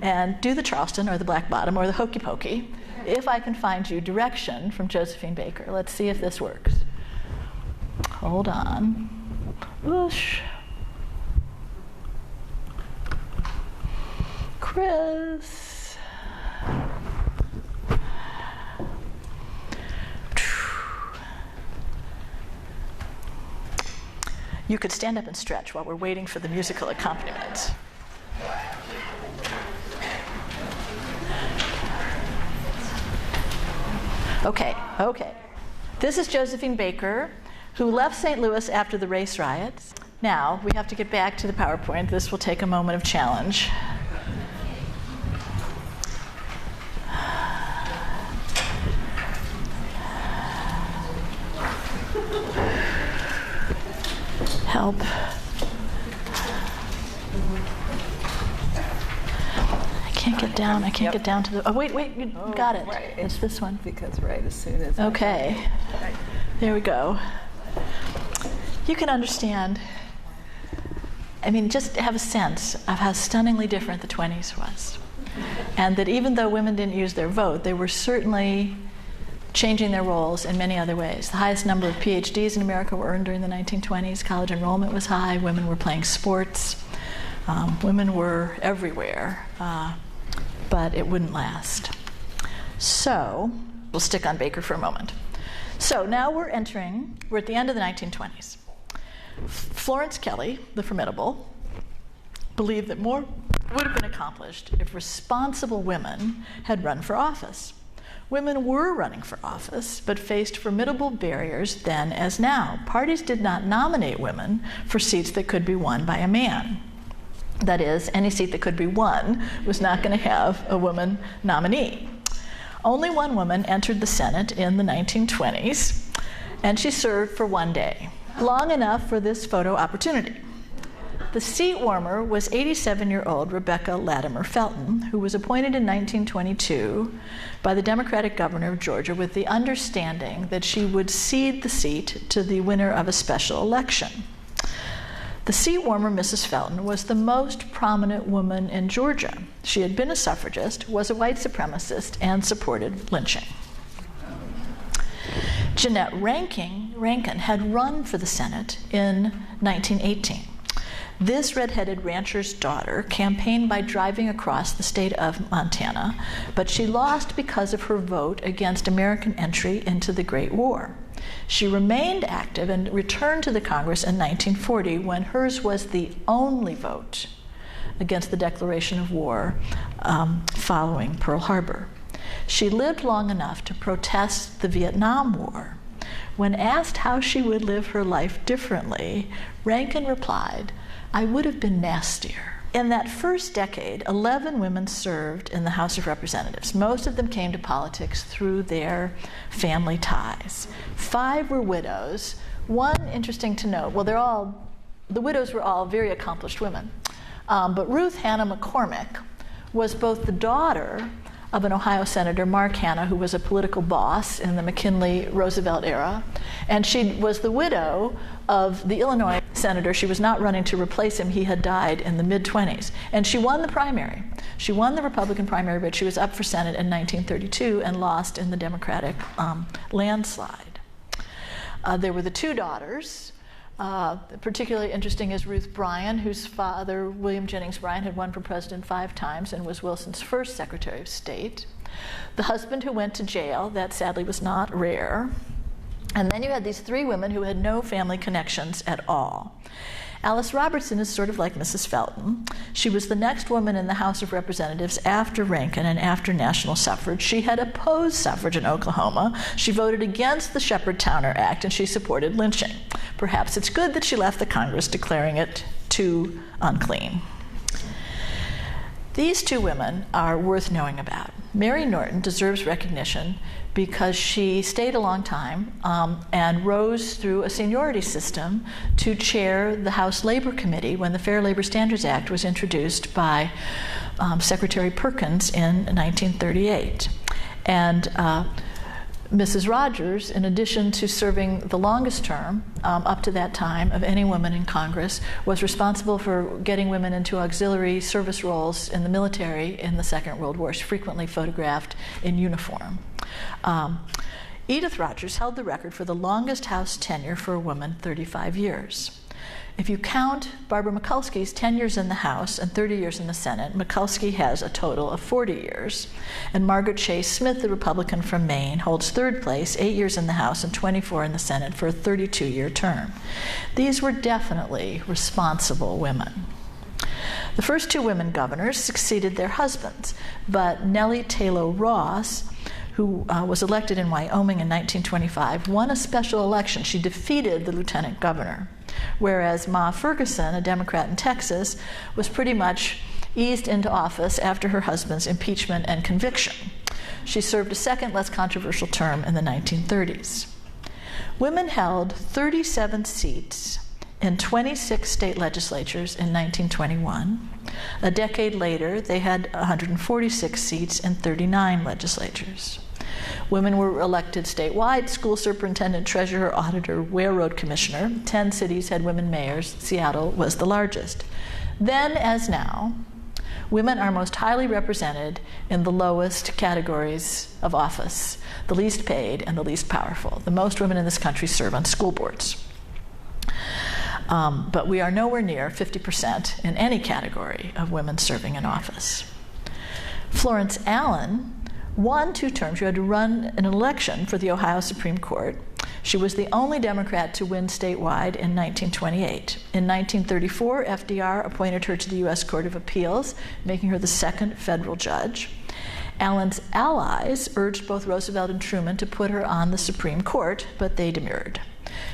and do the Charleston or the Black Bottom or the Hokey Pokey, if I can find you direction from Josephine Baker. Let's see if this works. Hold on. Whoosh. Chris. You could stand up and stretch while we're waiting for the musical accompaniment. Okay. This is Josephine Baker, who left St. Louis after the race riots. Now, we have to get back to the PowerPoint. This will take a moment of challenge. Help. I can't get down to the, oh, wait, you got it. Right. It's this one. Because right as soon as Okay. There we go. You can understand, just have a sense of how stunningly different the 20s was. And that even though women didn't use their vote, they were certainly changing their roles in many other ways. The highest number of PhDs in America were earned during the 1920s. College enrollment was high. Women were playing sports. Women were everywhere. But it wouldn't last. So, we'll stick on Baker for a moment. So now we're at the end of the 1920s. Florence Kelley, the formidable, believed that more would have been accomplished if responsible women had run for office. Women were running for office, but faced formidable barriers then as now. Parties did not nominate women for seats that could be won by a man. That is, any seat that could be won was not going to have a woman nominee. Only one woman entered the Senate in the 1920s, and she served for 1 day, long enough for this photo opportunity. The seat warmer was 87-year-old Rebecca Latimer Felton, who was appointed in 1922 by the Democratic governor of Georgia with the understanding that she would cede the seat to the winner of a special election. The seat warmer, Mrs. Felton, was the most prominent woman in Georgia. She had been a suffragist, was a white supremacist, and supported lynching. Jeanette Rankin had run for the Senate in 1918. This red-headed rancher's daughter campaigned by driving across the state of Montana, but she lost because of her vote against American entry into the Great War. She remained active and returned to the Congress in 1940 when hers was the only vote against the declaration of war following Pearl Harbor. She lived long enough to protest the Vietnam War. When asked how she would live her life differently, Rankin replied, "I would have been nastier." In that first decade, 11 women served in the House of Representatives. Most of them came to politics through their family ties. 5 were widows. One, interesting to note, well, the widows were all very accomplished women. But Ruth Hanna McCormick was both the daughter of an Ohio Senator, Mark Hanna, who was a political boss in the McKinley-Roosevelt era, and she was the widow of the Illinois senator. She was not running to replace him. He had died in the mid-20s. And she won the primary. She won the Republican primary, but she was up for Senate in 1932 and lost in the Democratic landslide. There were the 2 daughters. Particularly interesting is Ruth Bryan, whose father, William Jennings Bryan, had run for president 5 times and was Wilson's first Secretary of State. The husband who went to jail, that sadly was not rare. And then you had these 3 women who had no family connections at all. Alice Robertson is sort of like Mrs. Felton. She was the next woman in the House of Representatives after Rankin and after national suffrage. She had opposed suffrage in Oklahoma. She voted against the Shepard-Towner Act, and she supported lynching. Perhaps it's good that she left the Congress declaring it too unclean. These 2 women are worth knowing about. Mary Norton deserves recognition because she stayed a long time and rose through a seniority system to chair the House Labor Committee when the Fair Labor Standards Act was introduced by Secretary Perkins in 1938. And Mrs. Rogers, in addition to serving the longest term up to that time of any woman in Congress, was responsible for getting women into auxiliary service roles in the military in the Second World War. She frequently photographed in uniform. Edith Rogers held the record for the longest House tenure for a woman, 35 years. If you count Barbara Mikulski's 10 years in the House and 30 years in the Senate, Mikulski has a total of 40 years. And Margaret Chase Smith, the Republican from Maine, holds 3rd place, 8 years in the House and 24 in the Senate for a 32-year term. These were definitely responsible women. The first 2 women governors succeeded their husbands, but Nellie Taylor Ross, who was elected in Wyoming in 1925, won a special election. She defeated the lieutenant governor, whereas Ma Ferguson, a Democrat in Texas, was pretty much eased into office after her husband's impeachment and conviction. She served a second, less controversial term in the 1930s. Women held 37 seats in 26 state legislatures in 1921. A decade later, they had 146 seats in 39 legislatures. Women were elected statewide: school superintendent, treasurer, auditor, railroad commissioner. 10 cities had women mayors. Seattle was the largest. Then, as now, women are most highly represented in the lowest categories of office, the least paid and the least powerful. The most women in this country serve on school boards. But we are nowhere near 50% in any category of women serving in office. Florence Allen won 2 terms. You had to run an election for the Ohio Supreme Court. She was the only Democrat to win statewide in 1928. In 1934, FDR appointed her to the U.S. Court of Appeals, making her the 2nd federal judge. Allen's allies urged both Roosevelt and Truman to put her on the Supreme Court, but they demurred.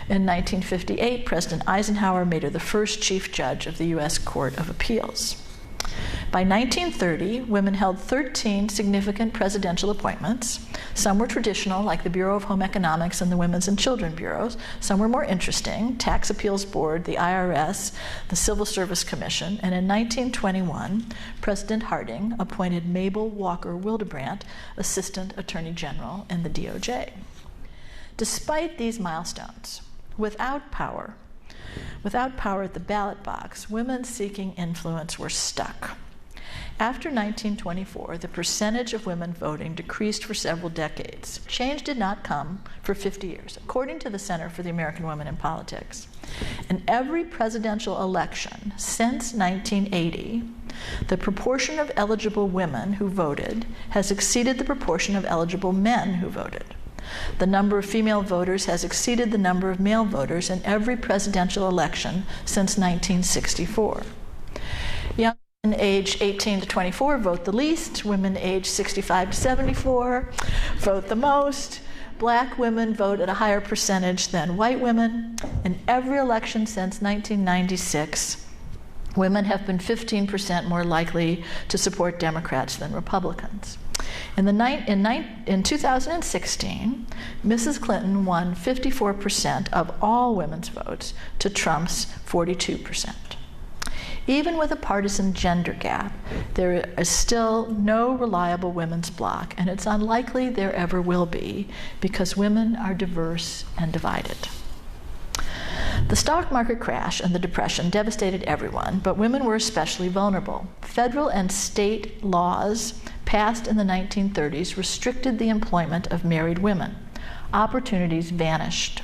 In 1958, President Eisenhower made her the first chief judge of the U.S. Court of Appeals. By 1930, women held 13 significant presidential appointments. Some were traditional, like the Bureau of Home Economics and the Women's and Children Bureaus. Some were more interesting: Tax Appeals Board, the IRS, the Civil Service Commission. And in 1921, President Harding appointed Mabel Walker Wildebrandt Assistant Attorney General in the DOJ. Despite these milestones, without power at the ballot box, women seeking influence were stuck. After 1924, the percentage of women voting decreased for several decades. Change did not come for 50 years, according to the Center for the American Women in Politics. In every presidential election since 1980, the proportion of eligible women who voted has exceeded the proportion of eligible men who voted. The number of female voters has exceeded the number of male voters in every presidential election since 1964. Young women aged 18 to 24 vote the least. Women aged 65 to 74 vote the most. Black women vote at a higher percentage than white women. In every election since 1996, Women have been 15% more likely to support Democrats than Republicans. In 2016, Mrs. Clinton won 54% of all women's votes to Trump's 42%. Even with a partisan gender gap, there is still no reliable women's bloc, and it's unlikely there ever will be because women are diverse and divided. The stock market crash and the Depression devastated everyone, but women were especially vulnerable. Federal and state laws passed in the 1930s restricted the employment of married women. Opportunities vanished.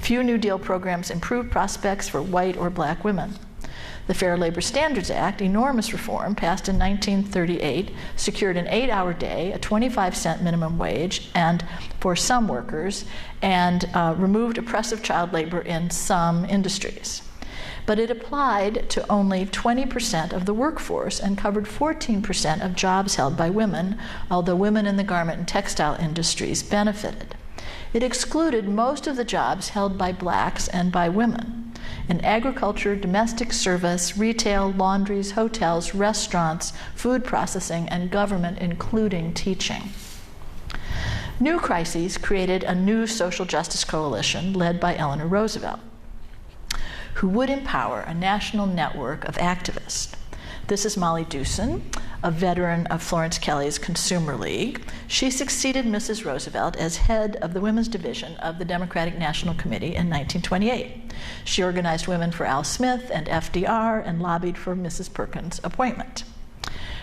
Few New Deal programs improved prospects for white or black women. The Fair Labor Standards Act, enormous reform, passed in 1938, secured an 8-hour day, a 25-cent minimum wage, and for some workers, and removed oppressive child labor in some industries. But it applied to only 20% of the workforce and covered 14% of jobs held by women, although women in the garment and textile industries benefited. It excluded most of the jobs held by blacks and by women in agriculture, domestic service, retail, laundries, hotels, restaurants, food processing, and government, including teaching. New crises created a new social justice coalition led by Eleanor Roosevelt, who would empower a national network of activists. This is Molly Dewson, a veteran of Florence Kelley's Consumer League. She succeeded Mrs. Roosevelt as head of the Women's Division of the Democratic National Committee in 1928. She organized Women for Al Smith and FDR and lobbied for Mrs. Perkins' appointment.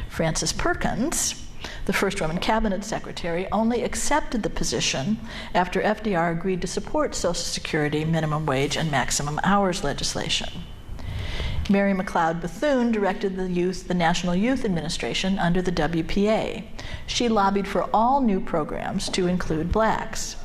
Frances Perkins, the first woman cabinet secretary, only accepted the position after FDR agreed to support Social Security minimum wage and maximum hours legislation. Mary McLeod Bethune directed the National Youth Administration under the WPA. She lobbied for all new programs to include blacks.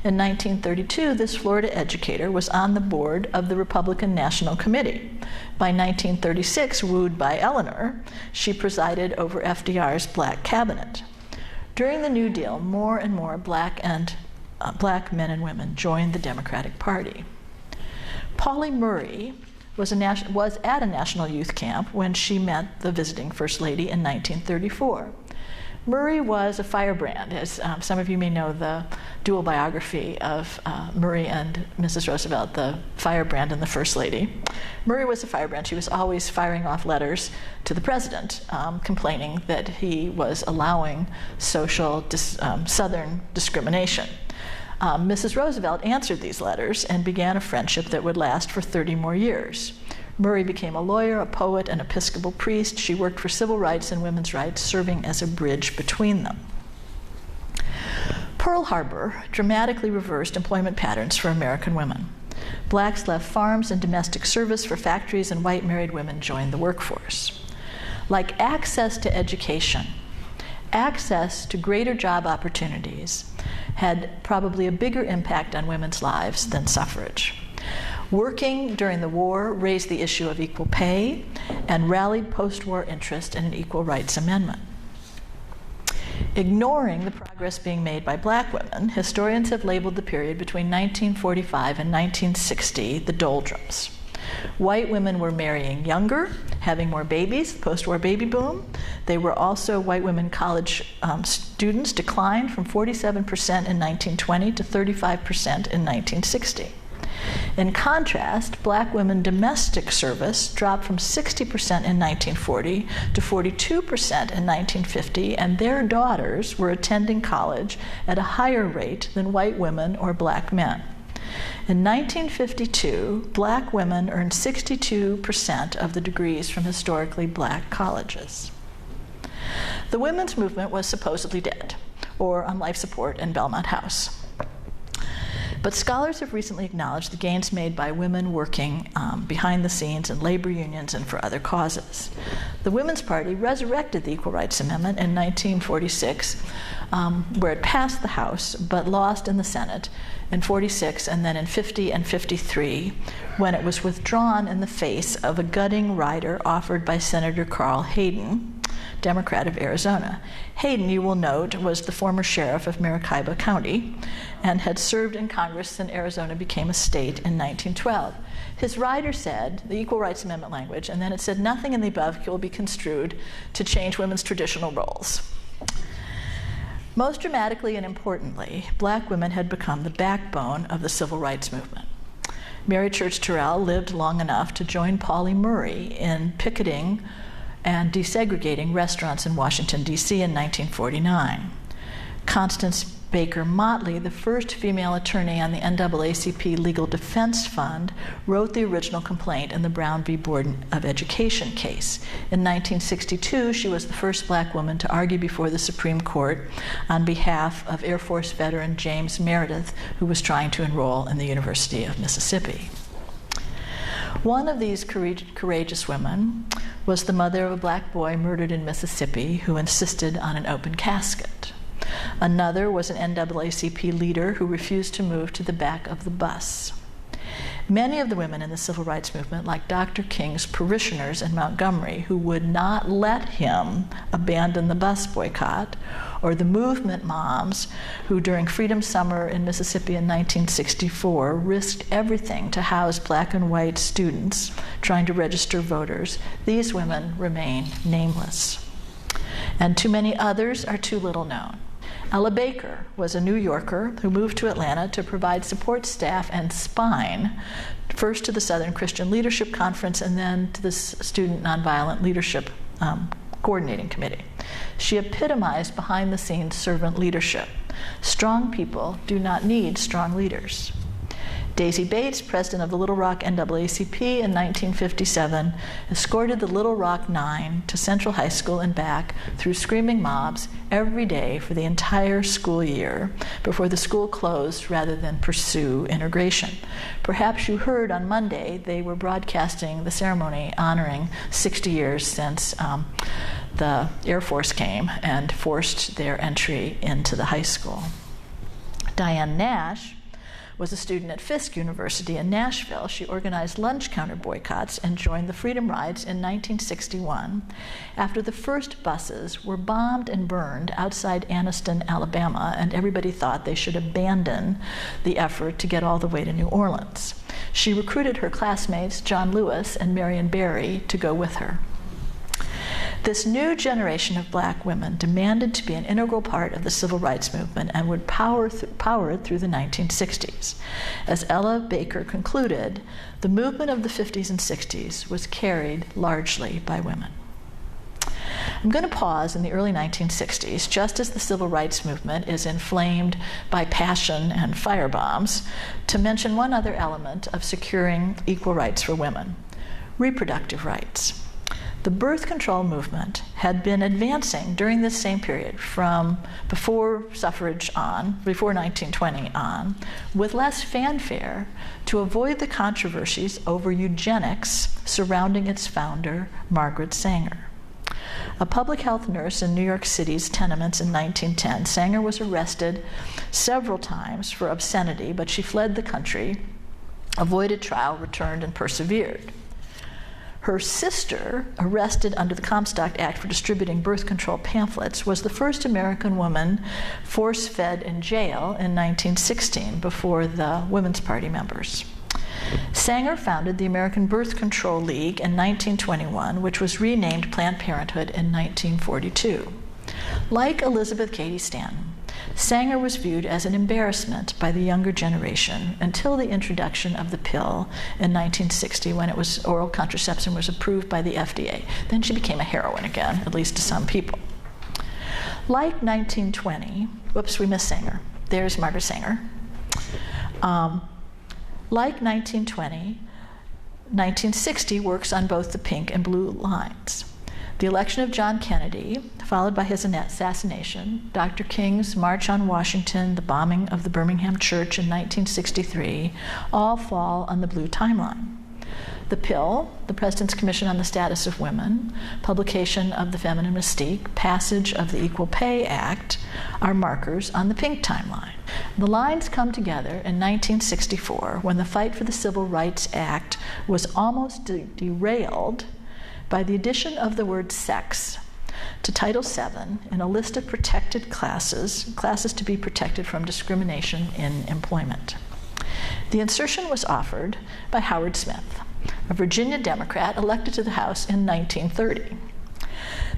In 1932, this Florida educator was on the board of the Republican National Committee. By 1936, wooed by Eleanor, she presided over FDR's black cabinet. During the New Deal, more and more black men and women joined the Democratic Party. Pauli Murray was at a national youth camp when she met the visiting First Lady in 1934. Murray was a firebrand, as some of you may know the dual biography of Murray and Mrs. Roosevelt, the firebrand and the First Lady. Murray was a firebrand. She was always firing off letters to the president, complaining that he was allowing social Southern discrimination. Mrs. Roosevelt answered these letters and began a friendship that would last for 30 more years. Murray became a lawyer, a poet, an Episcopal priest. She worked for civil rights and women's rights, serving as a bridge between them. Pearl Harbor dramatically reversed employment patterns for American women. Blacks left farms and domestic service for factories, and white married women joined the workforce. Like access to education, access to greater job opportunities had probably a bigger impact on women's lives than suffrage. Working during the war raised the issue of equal pay and rallied post-war interest in an equal rights amendment. Ignoring the progress being made by black women, historians have labeled the period between 1945 and 1960 the doldrums. White women were marrying younger, having more babies, the post-war baby boom. White women college students declined from 47% in 1920 to 35% in 1960. In contrast, black women domestic service dropped from 60% in 1940 to 42% in 1950, and their daughters were attending college at a higher rate than white women or black men. In 1952, black women earned 62% of the degrees from historically black colleges. The women's movement was supposedly dead, or on life support in Belmont House. But scholars have recently acknowledged the gains made by women working behind the scenes in labor unions and for other causes. The Women's Party resurrected the Equal Rights Amendment in 1946, where it passed the House but lost in the Senate in 46 and then in 50 and 53, when it was withdrawn in the face of a gutting rider offered by Senator Carl Hayden Democrat of Arizona. Hayden, you will note, was the former sheriff of Maracaibo County and had served in Congress since Arizona became a state in 1912. His rider said, the Equal Rights Amendment language, and then it said, nothing in the above will be construed to change women's traditional roles. Most dramatically and importantly, black women had become the backbone of the civil rights movement. Mary Church Terrell lived long enough to join Pauli Murray in picketing and desegregating restaurants in Washington, D.C. in 1949. Constance Baker Motley, the first female attorney on the NAACP Legal Defense Fund, wrote the original complaint in the Brown v. Board of Education case. In 1962, she was the first black woman to argue before the Supreme Court on behalf of Air Force veteran James Meredith, who was trying to enroll in the University of Mississippi. One of these courageous women was the mother of a black boy murdered in Mississippi who insisted on an open casket. Another was an NAACP leader who refused to move to the back of the bus. Many of the women in the civil rights movement, like Dr. King's parishioners in Montgomery, who would not let him abandon the bus boycott, or the movement moms who during Freedom Summer in Mississippi in 1964 risked everything to house black and white students trying to register voters, these women remain nameless. And too many others are too little known. Ella Baker was a New Yorker who moved to Atlanta to provide support staff and spine, first to the Southern Christian Leadership Conference and then to the Student Nonviolent Leadership Coordinating Committee. She epitomized behind-the-scenes servant leadership. Strong people do not need strong leaders. Daisy Bates, president of the Little Rock NAACP in 1957, escorted the Little Rock Nine to Central High School and back through screaming mobs every day for the entire school year before the school closed rather than pursue integration. Perhaps you heard on Monday they were broadcasting the ceremony honoring 60 years since the Air Force came and forced their entry into the high school. Diane Nash was a student at Fisk University in Nashville. She organized lunch counter boycotts and joined the Freedom Rides in 1961 after the first buses were bombed and burned outside Anniston, Alabama, and everybody thought they should abandon the effort to get all the way to New Orleans. She recruited her classmates, John Lewis and Marion Barry, to go with her. This new generation of black women demanded to be an integral part of the civil rights movement and would power it through the 1960s. As Ella Baker concluded, the movement of the 50s and 60s was carried largely by women. I'm going to pause in the early 1960s, just as the civil rights movement is inflamed by passion and firebombs, to mention one other element of securing equal rights for women: reproductive rights. The birth control movement had been advancing during this same period from before suffrage on, before 1920 on, with less fanfare to avoid the controversies over eugenics surrounding its founder, Margaret Sanger. A public health nurse in New York City's tenements in 1910, Sanger was arrested several times for obscenity, but she fled the country, avoided trial, returned, and persevered. Her sister, arrested under the Comstock Act for distributing birth control pamphlets, was the first American woman force-fed in jail in 1916 before the Women's Party members. Sanger founded the American Birth Control League in 1921, which was renamed Planned Parenthood in 1942. Like Elisabeth Cady Stanton, Sanger was viewed as an embarrassment by the younger generation until the introduction of the pill in 1960, when oral contraception was approved by the FDA. Then she became a heroine again, at least to some people. Like 1920, whoops, we missed Sanger. There's Margaret Sanger. Like 1920, 1960 works on both the pink and blue lines. The election of John Kennedy, followed by his assassination, Dr. King's March on Washington, the bombing of the Birmingham Church in 1963, all fall on the blue timeline. The pill, the President's Commission on the Status of Women, publication of The Feminine Mystique, passage of the Equal Pay Act are markers on the pink timeline. The lines come together in 1964 when the fight for the Civil Rights Act was almost derailed by the addition of the word sex to Title VII in a list of protected classes to be protected from discrimination in employment. The insertion was offered by Howard Smith, a Virginia Democrat elected to the House in 1930.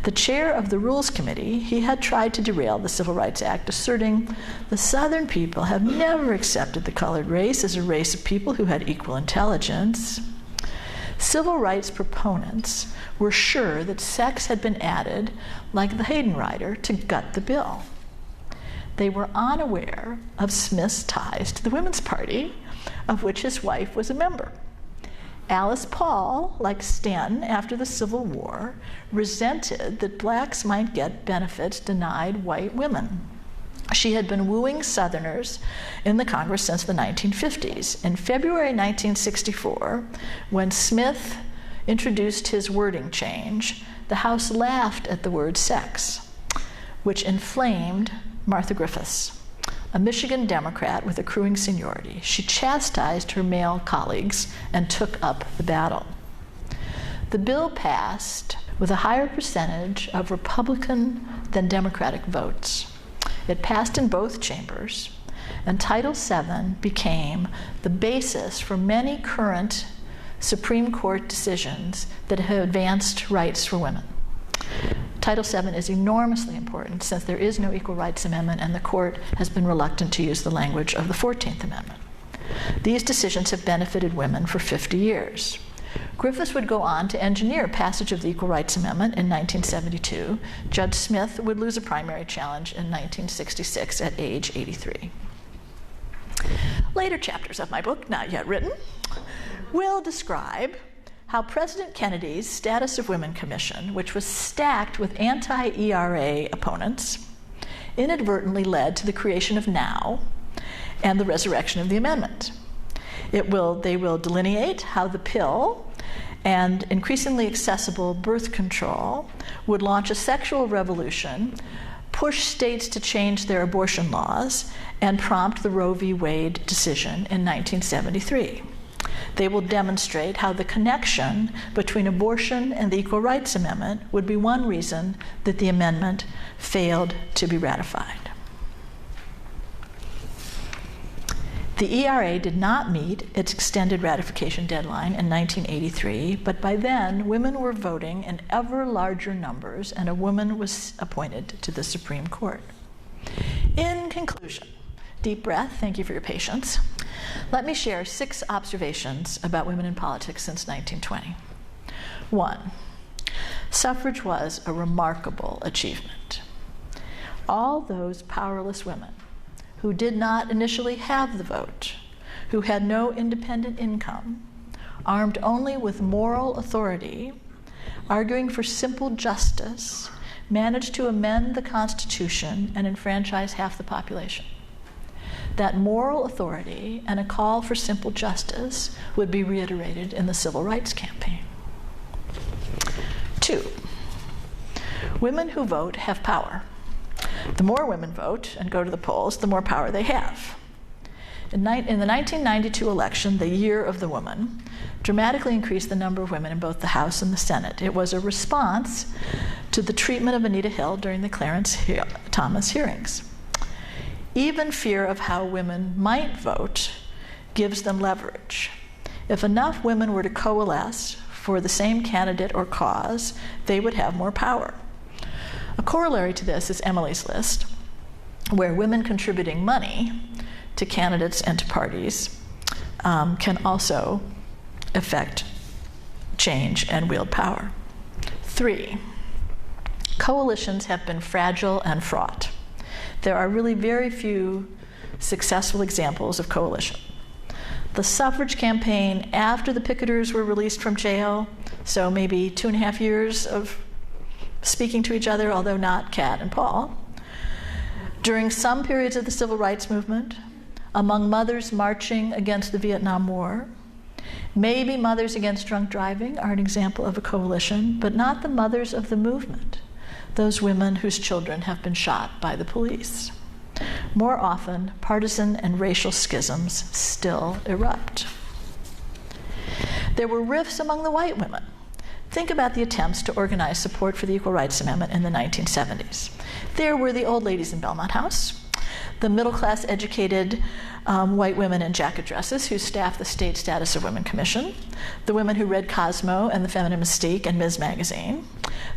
The chair of the Rules Committee, he had tried to derail the Civil Rights Act, asserting, "The Southern people have never accepted the colored race as a race of people who had equal intelligence." Civil rights proponents were sure that sex had been added, like the Hayden Rider, to gut the bill. They were unaware of Smith's ties to the Women's Party, of which his wife was a member. Alice Paul, like Stanton after the Civil War, resented that blacks might get benefits denied white women. She had been wooing Southerners in the Congress since the 1950s. In February 1964, when Smith introduced his wording change, the House laughed at the word sex, which inflamed Martha Griffiths, a Michigan Democrat with accruing seniority. She chastised her male colleagues and took up the battle. The bill passed with a higher percentage of Republican than Democratic votes. It passed in both chambers, and Title VII became the basis for many current Supreme Court decisions that have advanced rights for women. Title VII is enormously important since there is no Equal Rights Amendment and the court has been reluctant to use the language of the 14th Amendment. These decisions have benefited women for 50 years. Griffiths would go on to engineer passage of the Equal Rights Amendment in 1972. Judge Smith would lose a primary challenge in 1966 at age 83. Later chapters of my book, not yet written, will describe how President Kennedy's Status of Women Commission, which was stacked with anti-ERA opponents, inadvertently led to the creation of NOW and the resurrection of the amendment. They will delineate how the pill and increasingly accessible birth control would launch a sexual revolution, push states to change their abortion laws, and prompt the Roe v. Wade decision in 1973. They will demonstrate how the connection between abortion and the Equal Rights Amendment would be one reason that the amendment failed to be ratified. The ERA did not meet its extended ratification deadline in 1983, but by then, women were voting in ever larger numbers, and a woman was appointed to the Supreme Court. In conclusion, deep breath, thank you for your patience. Let me share 6 observations about women in politics since 1920. 1, suffrage was a remarkable achievement. All those powerless women who did not initially have the vote, who had no independent income, armed only with moral authority, arguing for simple justice, managed to amend the Constitution and enfranchise half the population. That moral authority and a call for simple justice would be reiterated in the Civil Rights Campaign. 2, women who vote have power. The more women vote and go to the polls, the more power they have. In the 1992 election, the year of the woman, dramatically increased the number of women in both the House and the Senate. It was a response to the treatment of Anita Hill during the Clarence Thomas hearings. Even fear of how women might vote gives them leverage. If enough women were to coalesce for the same candidate or cause, they would have more power. A corollary to this is Emily's List, where women contributing money to candidates and to parties can also affect change and wield power. 3, coalitions have been fragile and fraught. There are really very few successful examples of coalition. The suffrage campaign after the picketers were released from jail, so maybe 2.5 years of speaking to each other, although not Kat and Paul. During some periods of the Civil Rights Movement, among mothers marching against the Vietnam War, maybe Mothers Against Drunk Driving are an example of a coalition, but not the mothers of the movement, those women whose children have been shot by the police. More often, partisan and racial schisms still erupt. There were rifts among the white women. Think about the attempts to organize support for the Equal Rights Amendment in the 1970s. There were the old ladies in Belmont House, the middle-class educated white women in jacket dresses who staffed the State Status of Women Commission, the women who read Cosmo and the Feminine Mystique and Ms. Magazine,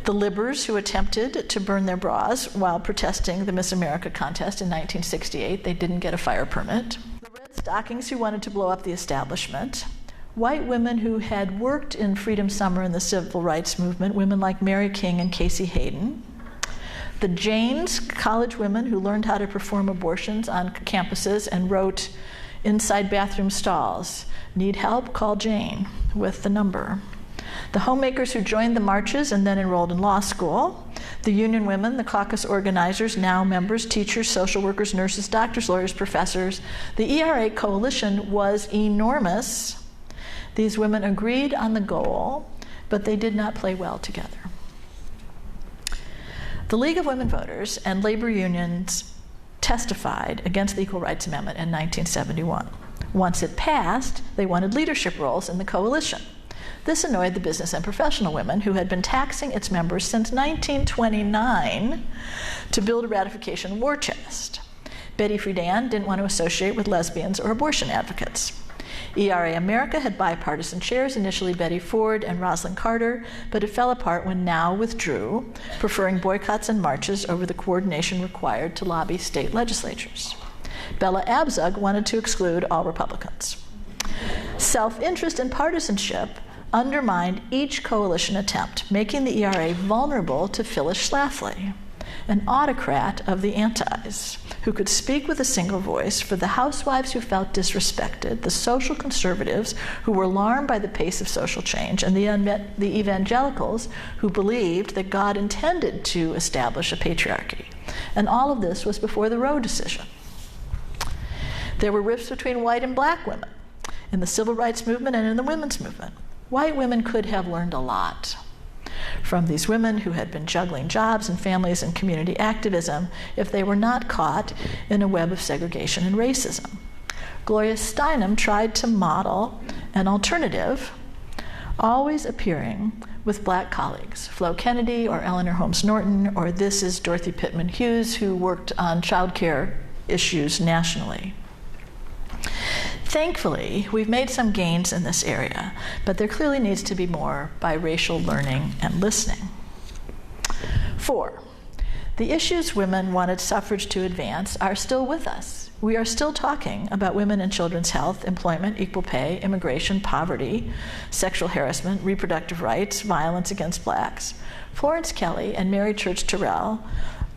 the libbers who attempted to burn their bras while protesting the Miss America contest in 1968. They didn't get a fire permit. The red stockings who wanted to blow up the establishment, white women who had worked in Freedom Summer and the Civil Rights Movement, women like Mary King and Casey Hayden, the Janes, college women who learned how to perform abortions on campuses and wrote inside bathroom stalls, "Need help? Call Jane," with the number. The homemakers who joined the marches and then enrolled in law school, the union women, the caucus organizers, now members, teachers, social workers, nurses, doctors, lawyers, professors. The ERA coalition was enormous. These women agreed on the goal, but they did not play well together. The League of Women Voters and labor unions testified against the Equal Rights Amendment in 1971. Once it passed, they wanted leadership roles in the coalition. This annoyed the business and professional women who had been taxing its members since 1929 to build a ratification war chest. Betty Friedan didn't want to associate with lesbians or abortion advocates. ERA America had bipartisan chairs, initially Betty Ford and Rosalind Carter, but it fell apart when Now withdrew, preferring boycotts and marches over the coordination required to lobby state legislatures. Bella Abzug wanted to exclude all Republicans. Self-interest and partisanship undermined each coalition attempt, making the ERA vulnerable to Phyllis Schlafly, an autocrat of the antis, who could speak with a single voice for the housewives who felt disrespected, the social conservatives who were alarmed by the pace of social change, and the evangelicals who believed that God intended to establish a patriarchy. And all of this was before the Roe decision. There were rifts between white and black women in the civil rights movement and in the women's movement. White women could have learned a lot from these women who had been juggling jobs and families and community activism if they were not caught in a web of segregation and racism. Gloria Steinem tried to model an alternative, always appearing with black colleagues, Flo Kennedy or Eleanor Holmes Norton, or this is Dorothy Pittman Hughes, who worked on child care issues nationally. Thankfully, we've made some gains in this area, but there clearly needs to be more biracial learning and listening. 4, the issues women wanted suffrage to advance are still with us. We are still talking about women and children's health, employment, equal pay, immigration, poverty, sexual harassment, reproductive rights, violence against blacks. Florence Kelly and Mary Church Terrell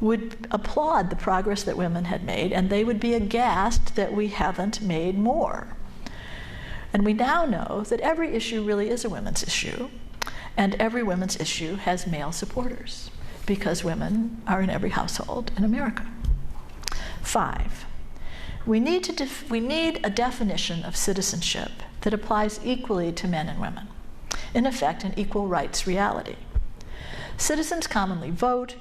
would applaud the progress that women had made, and they would be aghast that we haven't made more. And we now know that every issue really is a women's issue, and every women's issue has male supporters, because women are in every household in America. 5, we need a definition of citizenship that applies equally to men and women. In effect, an equal rights reality. Citizens commonly vote,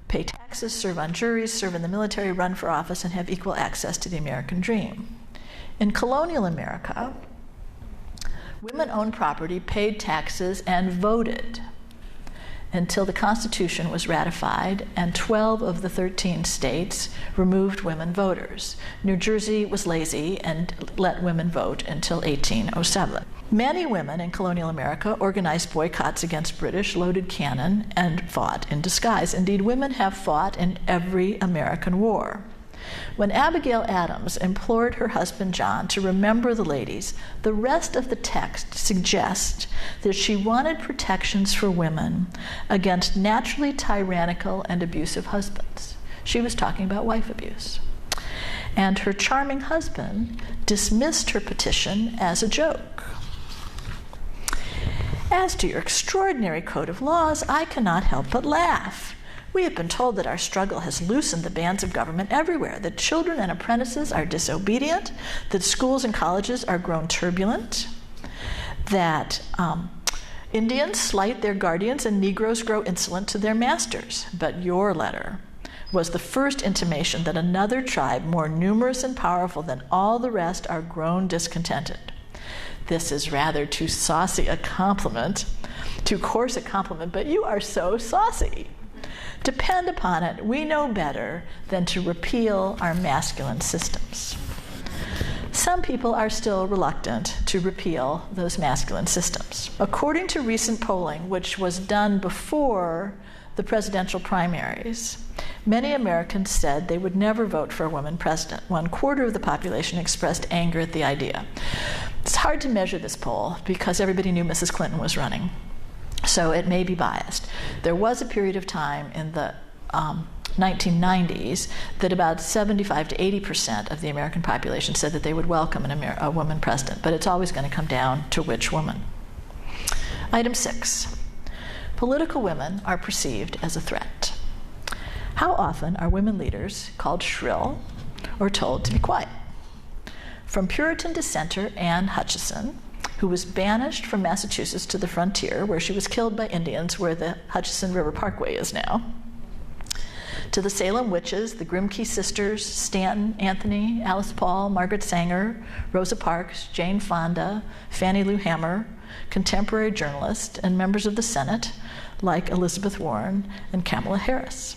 pay taxes, serve on juries, serve in the military, run for office, and have equal access to the American dream. In colonial America, women owned property, paid taxes, and voted until the Constitution was ratified and 12 of the 13 states removed women voters. New Jersey was lazy and let women vote until 1807. Many women in colonial America organized boycotts against British, loaded cannon, and fought in disguise. Indeed, women have fought in every American war. When Abigail Adams implored her husband John to remember the ladies, the rest of the text suggests that she wanted protections for women against naturally tyrannical and abusive husbands. She was talking about wife abuse. And her charming husband dismissed her petition as a joke. As to your extraordinary code of laws, I cannot help but laugh. We have been told that our struggle has loosened the bands of government everywhere, that children and apprentices are disobedient, that schools and colleges are grown turbulent, that Indians slight their guardians and Negroes grow insolent to their masters. But your letter was the first intimation that another tribe, more numerous and powerful than all the rest, are grown discontented. This is rather too saucy a compliment to too coarse a compliment, but you are so saucy. Depend upon it, we know better than to repeal our masculine systems. Some people are still reluctant to repeal those masculine systems. According to recent polling, which was done before the presidential primaries, many Americans said they would never vote for a woman president. 1/4 of the population expressed anger at the idea. It's hard to measure this poll because everybody knew Mrs. Clinton was running, so it may be biased. There was a period of time in the 1990s that about 75 to 80% of the American population said that they would welcome a woman president, but it's always going to come down to which woman. Item 6. Political women are perceived as a threat. How often are women leaders called shrill or told to be quiet? From Puritan dissenter Anne Hutchinson, who was banished from Massachusetts to the frontier, where she was killed by Indians where the Hutchinson River Parkway is now, to the Salem witches, the Grimke sisters, Stanton, Anthony, Alice Paul, Margaret Sanger, Rosa Parks, Jane Fonda, Fannie Lou Hamer, contemporary journalists, and members of the Senate like Elizabeth Warren and Kamala Harris.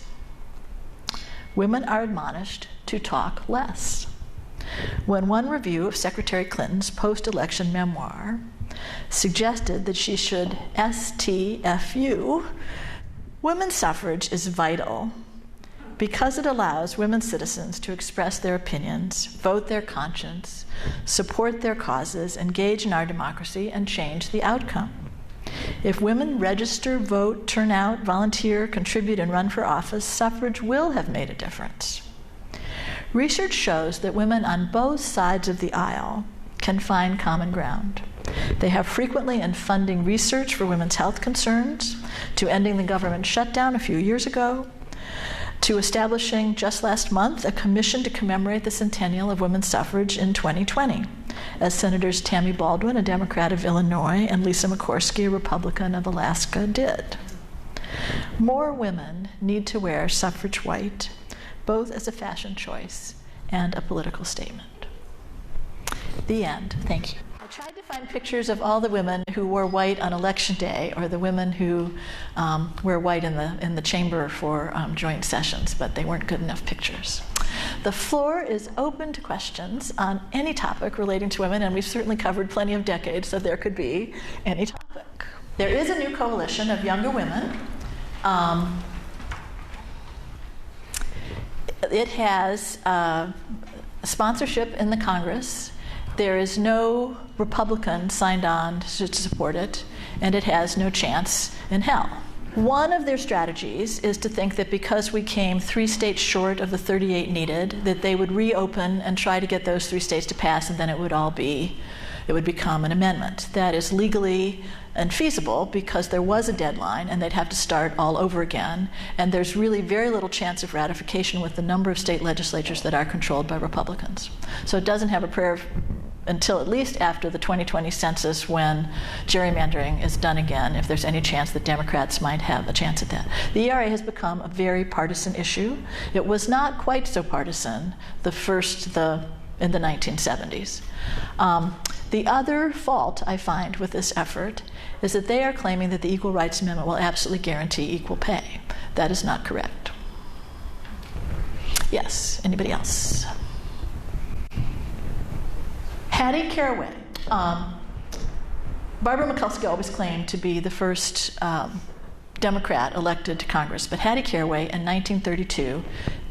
Women are admonished to talk less. When one review of Secretary Clinton's post-election memoir suggested that she should STFU, women's suffrage is vital because it allows women citizens to express their opinions, vote their conscience, support their causes, engage in our democracy, and change the outcome. If women register, vote, turn out, volunteer, contribute, and run for office, suffrage will have made a difference. Research shows that women on both sides of the aisle can find common ground. They have frequently in funding research for women's health concerns, to ending the government shutdown a few years ago, to establishing just last month a commission to commemorate the centennial of women's suffrage in 2020, as Senators Tammy Baldwin, a Democrat of Illinois, and Lisa Murkowski, a Republican of Alaska, did. More women need to wear suffrage white, both as a fashion choice and a political statement. The end. Thank you. I tried to find pictures of all the women who wore white on Election Day, or the women who wear white in the chamber for joint sessions, but they weren't good enough pictures. The floor is open to questions on any topic relating to women, and we've certainly covered plenty of decades, so there could be any topic. There is a new coalition of younger women. It has sponsorship in the Congress. There is no Republican signed on to support it, and it has no chance in hell. One of their strategies is to think that because we came 3 states short of the 38 needed, that they would reopen and try to get those 3 states to pass, and then it would become an amendment. That is legally unfeasible because there was a deadline and they'd have to start all over again, and there's really very little chance of ratification with the number of state legislatures that are controlled by Republicans. So it doesn't have a prayer until at least after the 2020 census, when gerrymandering is done again, if there's any chance that Democrats might have a chance at that. The ERA has become a very partisan issue. It was not quite so partisan in the 1970s. The other fault I find with this effort is that they are claiming that the Equal Rights Amendment will absolutely guarantee equal pay. That is not correct. Yes, anybody else? Hattie Caraway. Barbara Mikulski always claimed to be the first Democrat elected to Congress, but Hattie Caraway in 1932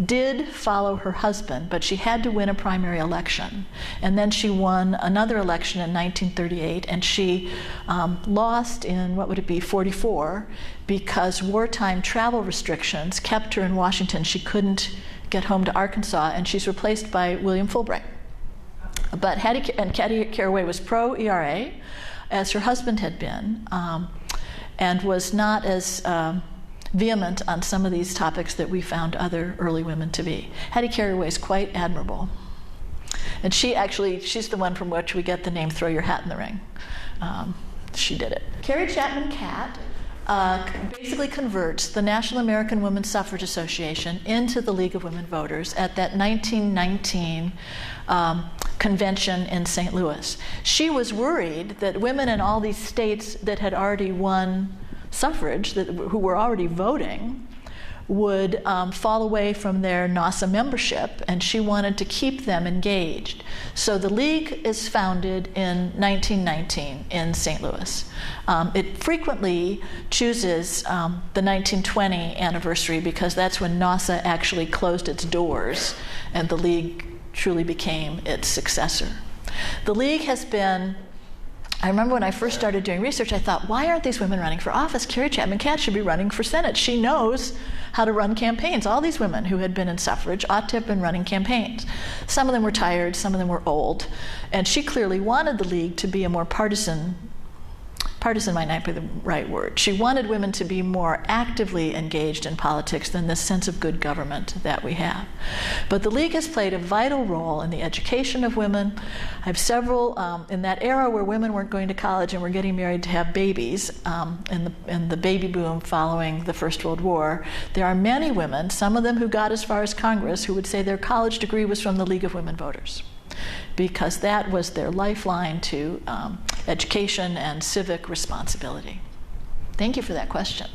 did follow her husband, but she had to win a primary election. And then she won another election in 1938, and she lost in, 44, because wartime travel restrictions kept her in Washington. She couldn't get home to Arkansas, and she's replaced by William Fulbright. But Hattie Caraway was pro-ERA, as her husband had been, and was not as vehement on some of these topics that we found other early women to be. Hattie Caraway is quite admirable. And she's the one from which we get the name Throw Your Hat in the Ring. She did it. Carrie Chapman Catt basically converts the National American Women's Suffrage Association into the League of Women Voters at that 1919 convention in St. Louis. She was worried that women in all these states that had already won suffrage, who were already voting, would fall away from their NASA membership, and she wanted to keep them engaged. So the League is founded in 1919 in St. Louis. It frequently chooses the 1920 anniversary because that's when NASA actually closed its doors and the League truly became its successor. The League has been, I remember when I first started doing research, I thought, why aren't these women running for office? Carrie Chapman Catt should be running for Senate. She knows how to run campaigns. All these women who had been in suffrage ought to have been running campaigns. Some of them were tired, some of them were old, and she clearly wanted the League to be a more partisan might not be the right word. She wanted women to be more actively engaged in politics than this sense of good government that we have. But the League has played a vital role in the education of women. I have several, in that era where women weren't going to college and were getting married to have babies, in the baby boom following the First World War, there are many women, some of them who got as far as Congress, who would say their college degree was from the League of Women Voters, because that was their lifeline to education and civic responsibility. Thank you for that question.